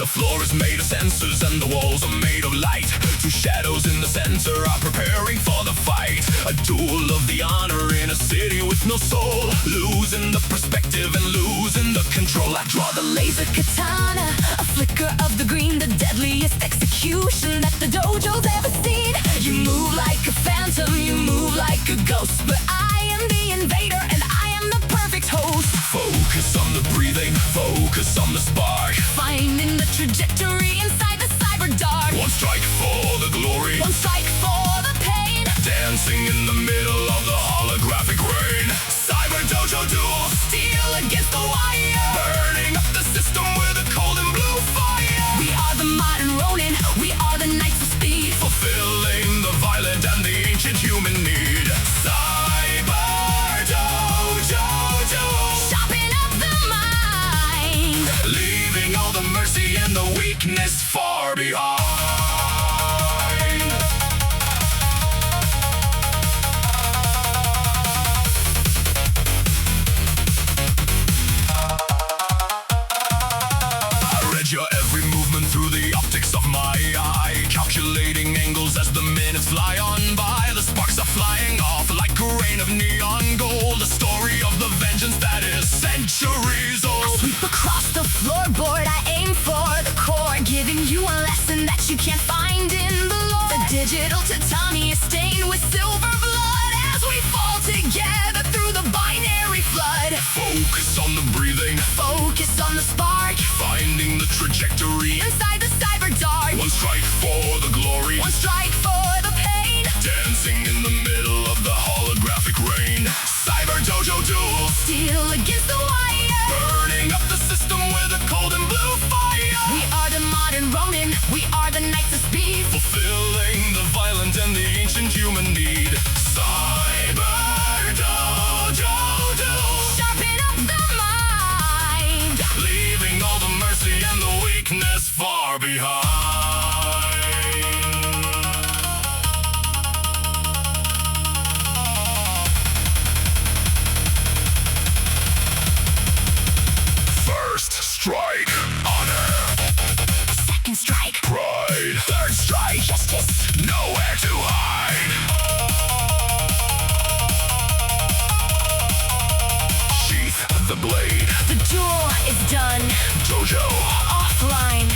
floor is made of sensors and the walls are made of light. Two shadows in the center are preparing for the fight. A duel of the honor in a city with no soul. Losing the perspective and losing the control. I draw the laser katana, a flicker of the green, the deadliest execution that the dojo's ever seen. You move like a phantom, you move like a ghost, but I am the invader and I am the perfect host. Focus on the breathing, focus on the spark, finding the trajectory inside the cyber dark. One strike for the glory, one strike for the pain, dancing in the middle of the holographic rain. Cyber dojo duel, steel against the wire, burning up the system with a cold and blue fire. We are the modern Ronin, we are the knights of speed, fulfilling the violent and the ancient human need. Cyber dojo. weakness far behind. I read your every movement through the optics of my eye, calculating angles as the minutes fly on by. The sparks are flying off like a rain of neon gold, a story of the vengeance that is centuries old. I sweep across the floorboard, I aim for the core, giving you a lesson that you can't find in the lore. The digital tatami is stained with silver blood as we fall together through the binary flood. Focus on the breathing, Focus on the spark finding the trajectory inside the cyber dark. One strike for the glory, One strike for the pain, dancing in the middle of the holographic rain. Cyber dojo duel, steel against the wire, burning up the system with a cold and blue fire. we are the modern Ronin, we are the knights of speed. Fulfilling the violent and the ancient human need. Cyber dojo duel, Sharpen up the mind. leaving all the mercy and the weakness far behind. First strike, honor. Second strike, Pride. Third strike, justice. nowhere to hide. Sheath the blade, The duel is done. dojo. Offline.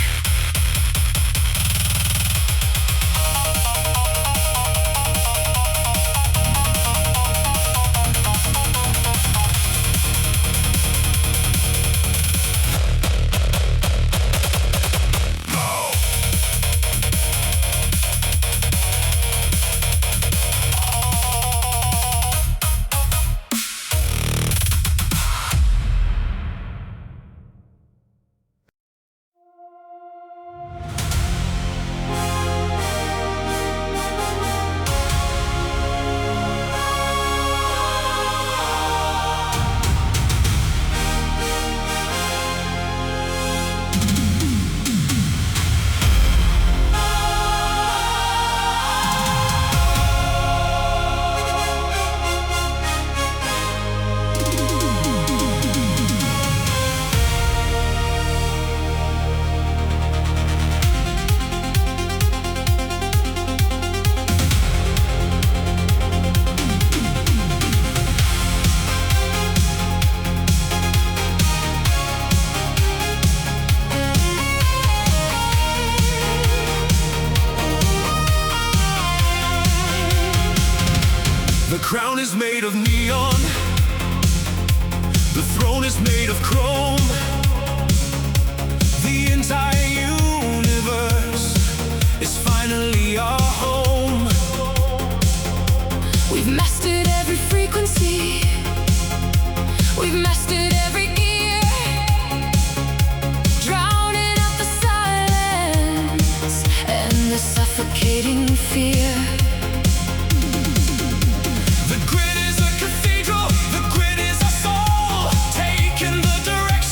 Now. The crown is made of neon, the throne is made of chrome. The entire universe is finally our home. We've mastered every frequency, we've mastered every ear, drowning out the silence and the suffocating fear. The grid is a cathedral, the grid is our soul, taking the direction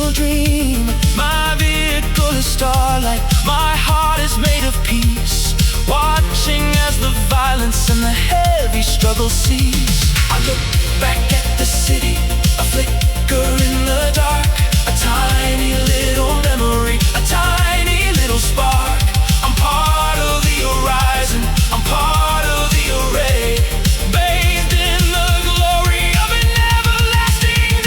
little dream. My vehicle is starlight, my heart is made of peace. Watching as the violence and the heavy struggle cease. I look back at the city, a flicker in the dark. A tiny little memory, a tiny little spark. I'm part of the horizon, I'm part of the array, bathed in the glory of an everlasting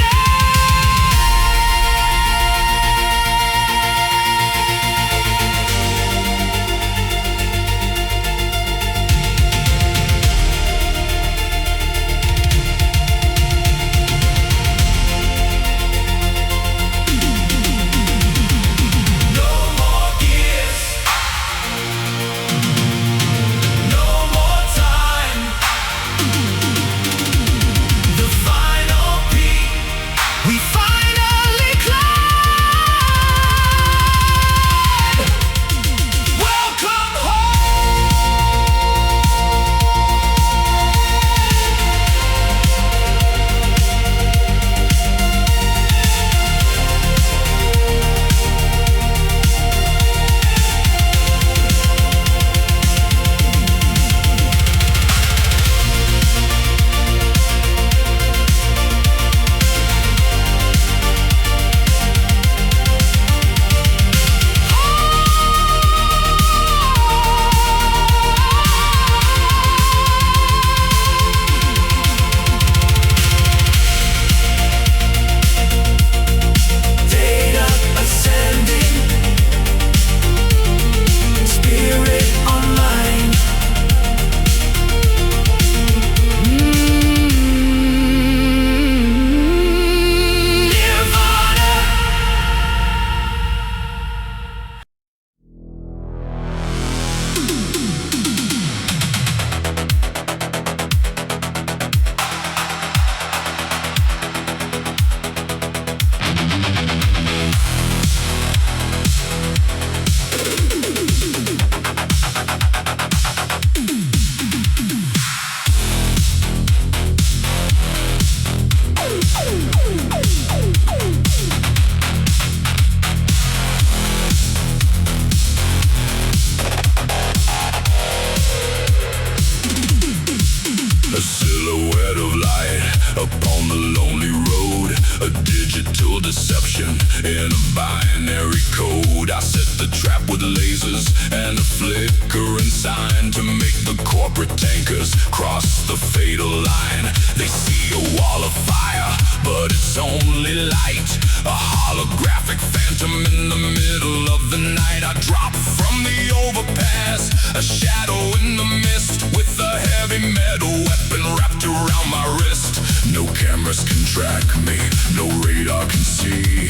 in a binary code. I set the trap with lasers and a flickering sign to make the corporate tankers cross the fatal line. They see a wall of fire, but it's only light. A holographic phantom in the middle of the night. I drop from the overpass, a shadow in the mist, with a heavy metal weapon wrapped around my wrist. No cameras can track me, no radar can see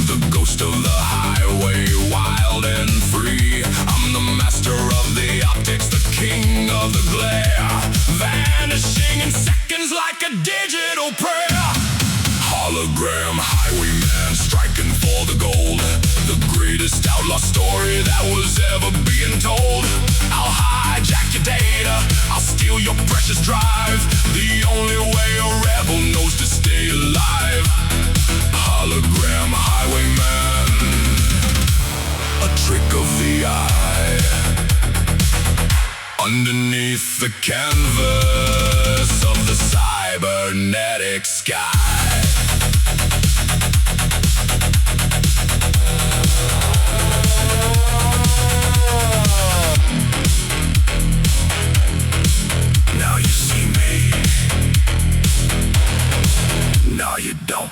the ghost of the highway, wild and free. I'm the master of the optics, the king of the glare, vanishing in seconds like a digital prayer. Hologram highwayman, striking for the gold, the greatest outlaw story that was ever being told. I'll hijack your data, I'll steal your precious drive, the only way a rebel knows to stay alive. Hologram highwayman, a trick of the eye. Underneath the canvas of the cybernetic sky. Now you see me, now you don't.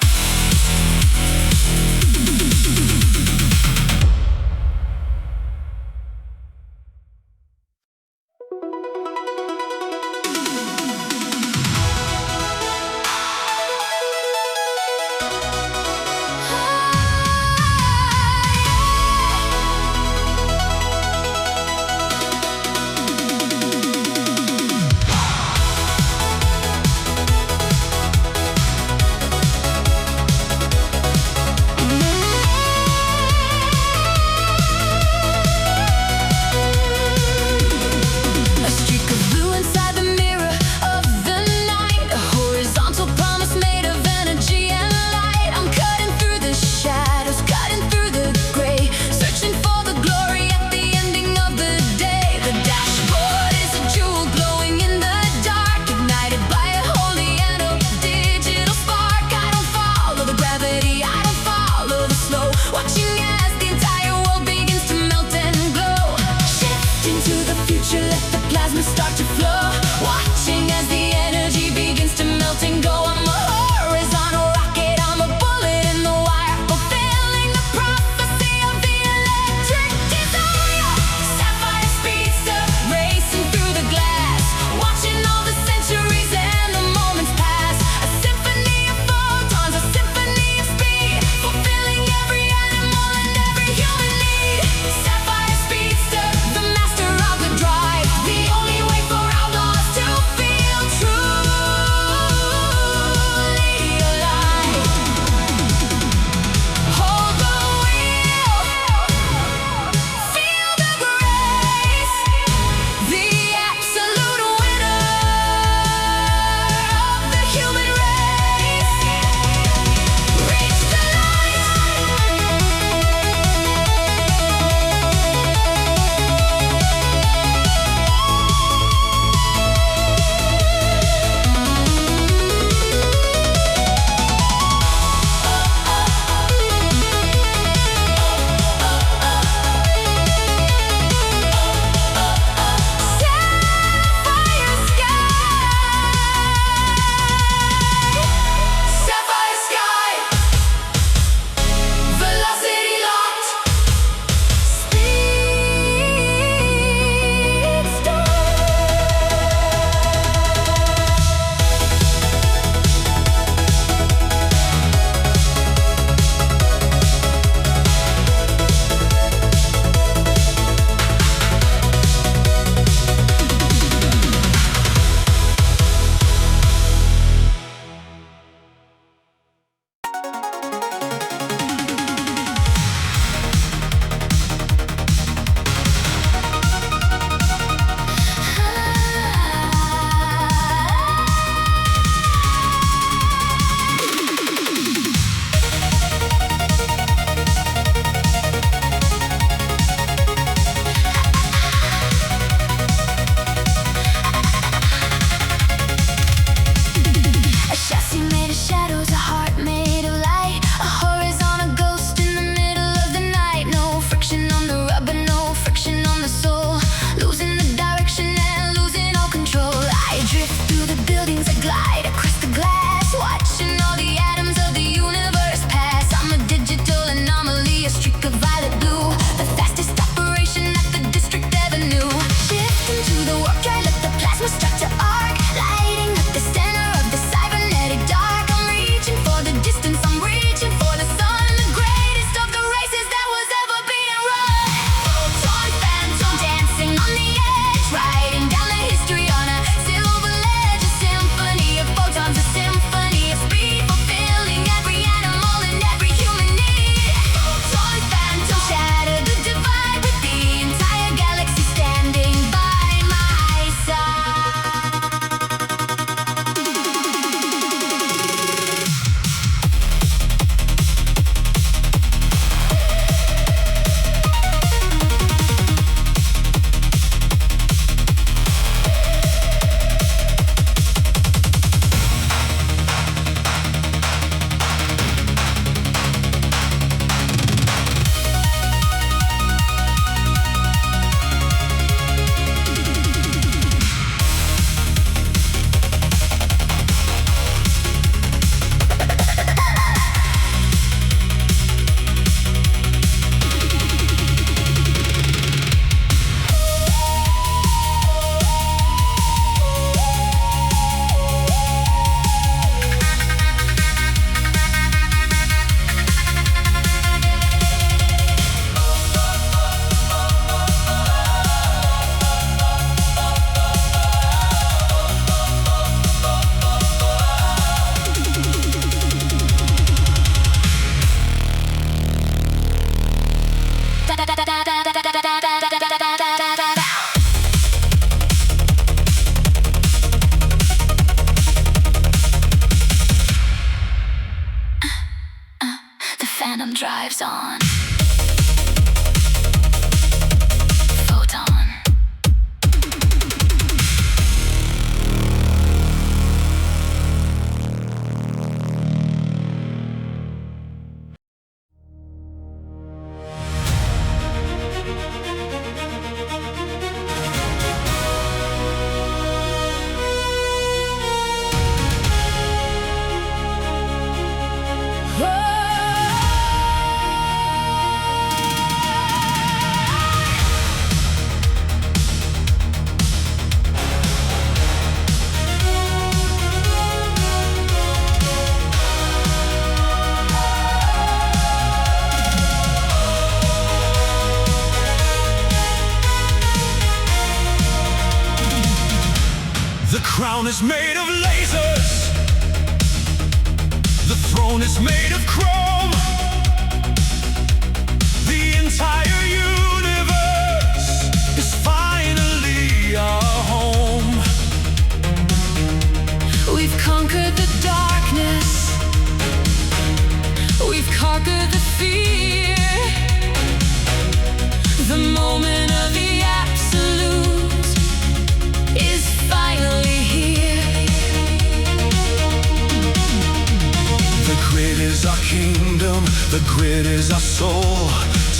glide across the glass, watching all the atoms of the universe pass. I'm a digital anomaly, a streak of violet blue, the fastest operation that the district ever knew. Shift into the warp drive, let the plasma structure arc, lighting up the center of the cybernetic dark. I'm reaching for the distance, I'm reaching for the sun, the greatest of the races that was ever being run. Photon phantom dancing on the edge, writing down the history on a silver ledge. A symphony of photons, a symphony of speed, fulfilling every animal and every human need. Photon phantom shatter the divide, with the entire galaxy standing by my side. The phantom drives on. Photon. The crown is made of lasers. The throne is made of chrome. The entire universe is finally our home. We've conquered the darkness, we've conquered the fear. The moment of the absolute is finally here. The grid is our kingdom, the grid is our soul,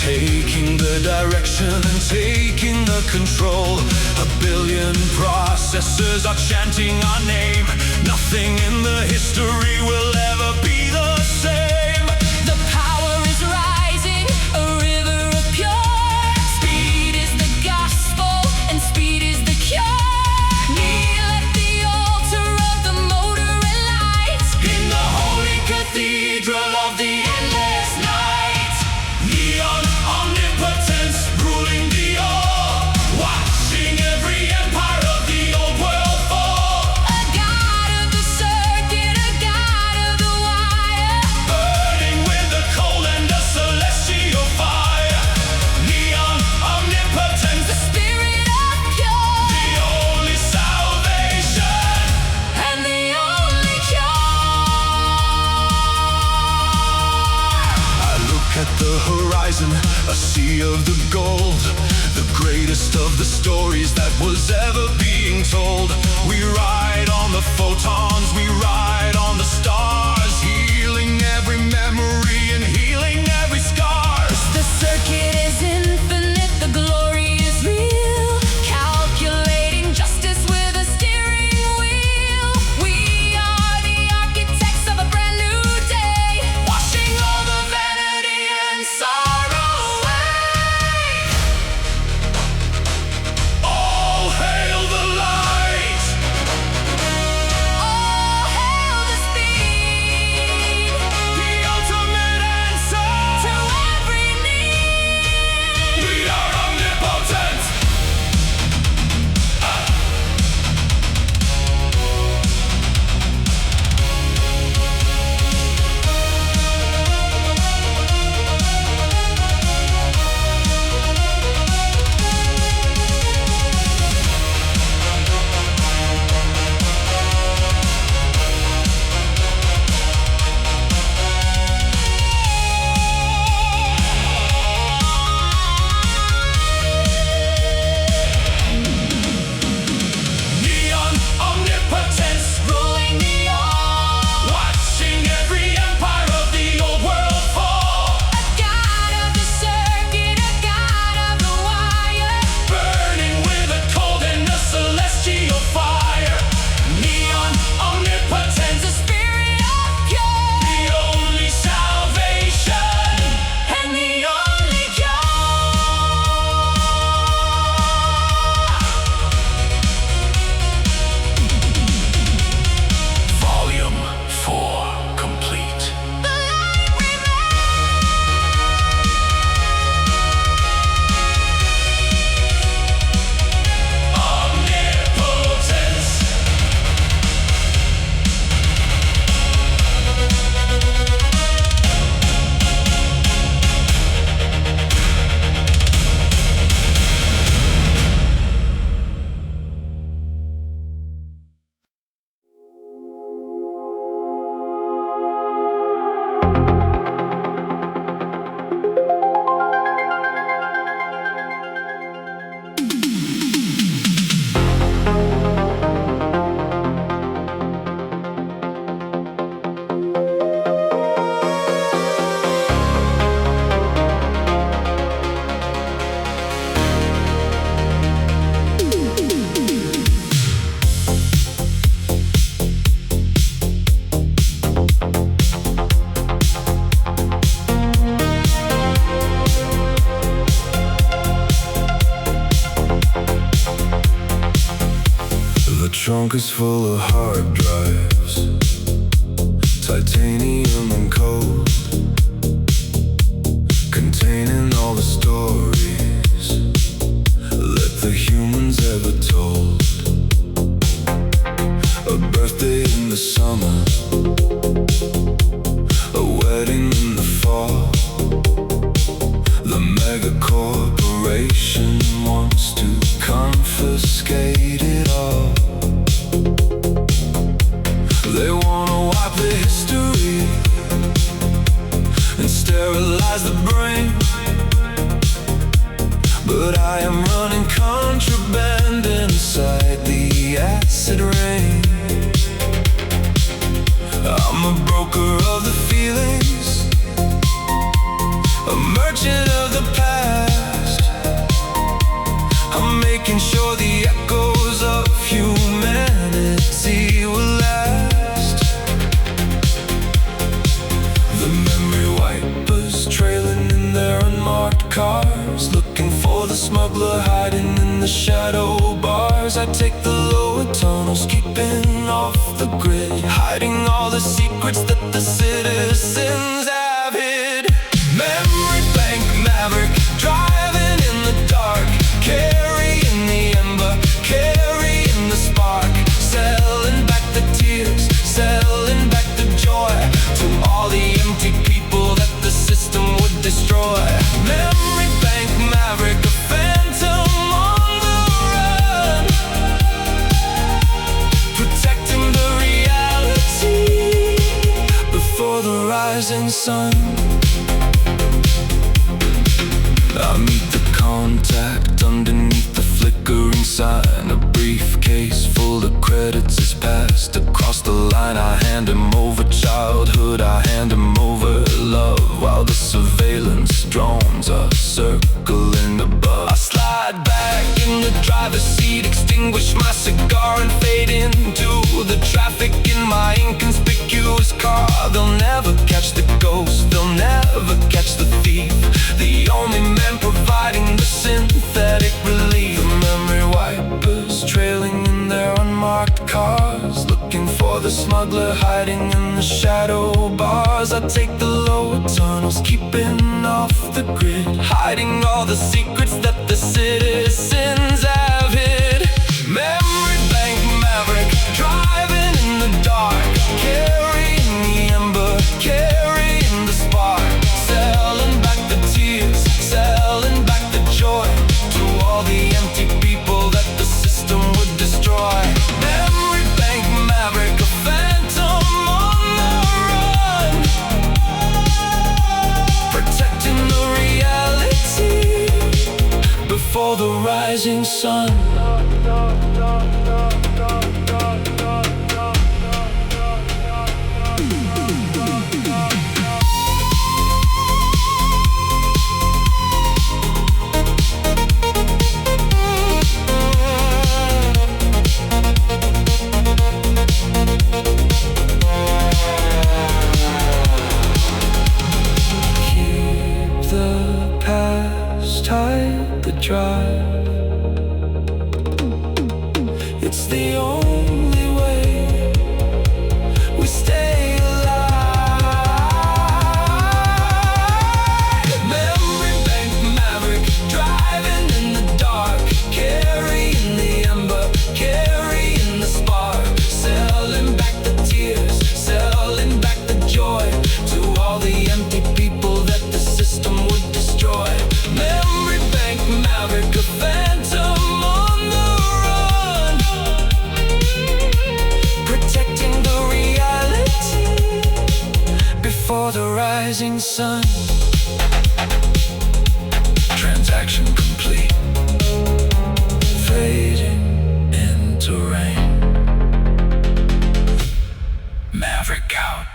taking the direction and taking the control. A billion processors are chanting our name. Nothing in the history will ever be the same. The power is rising, a river of pure speed is the gospel and speed is the cure. Kneel at the altar of the motor and light, In the holy cathedral of the endless night. Neon omnipotence ruling the all, watching every empire of the old world fall. a god of the circuit, a god of the wire. Burning with the coal and a celestial fire. Neon omnipotence, The spirit of pure the only salvation. and the only cure. I look at the horizon, a sea of the gold, the greatest of the stories that was ever being told. We ride on the photons, we ride on the stars, healing every memory and healing every scars. The circuit is infinite, the glory is real, calculating justice with a steering wheel. We trunk is full of hard drives, titanium and cold, containing all the stories that the humans ever told. A birthday in the summer, a wedding in the fall. The mega corporation wants to confiscate it all. They wanna wipe the history and sterilize the brain. But I am running contraband inside the acid rain. I'm a broker of the feelings, a merchant of the past. I'm making sure the echoes of humanity will last. The memory wipers trailing in their unmarked cars, looking for the smuggler hiding in the shadow bars. I take the lower tunnels, keeping off the grid, hiding all the secrets that the citizens have hid. Memory bank maverick, driving in the dark, carrying the ember, carrying the spark, selling back the tears, selling back the joy to all the empty people that the system would destroy. Memory bank maverick, a phantom on the run, protecting the reality before the rising sun. I meet the contact underneath the flickering sign. A briefcase full of credits is passed across the line. I hand him over childhood, I hand him over love, while the surveillance drones are circling above. I slide back in the driver's seat, extinguish my cigar and fade into the traffic in my inconspicuous car. They'll never catch the ghost, they'll never catch the thief, the only man providing the synthetic relief. The memory wipers trailing in their unmarked cars, looking for the smuggler hiding in the shadow bars. I take the lower tunnels, keeping off the grid, hiding all the secrets that the citizens have hid. Memory bank maverick, driving in the dark, carrying the ember, carrying the spark, selling back the tears, selling back the joy to all the empty people that the system would destroy. Memory bank maverick, a phantom on the run, protecting the reality before the rising sun. Keep the past tight the drive. It's the only way we stay alive. Memory bank maverick, driving in the dark, carrying the ember, carrying the spark, selling back the tears, selling back the joy to all the empty people that the system would destroy. Memory bank maverick, a phantom on the run, protecting the reality before the rising sun. Transaction complete, fading into rain. Maverick out.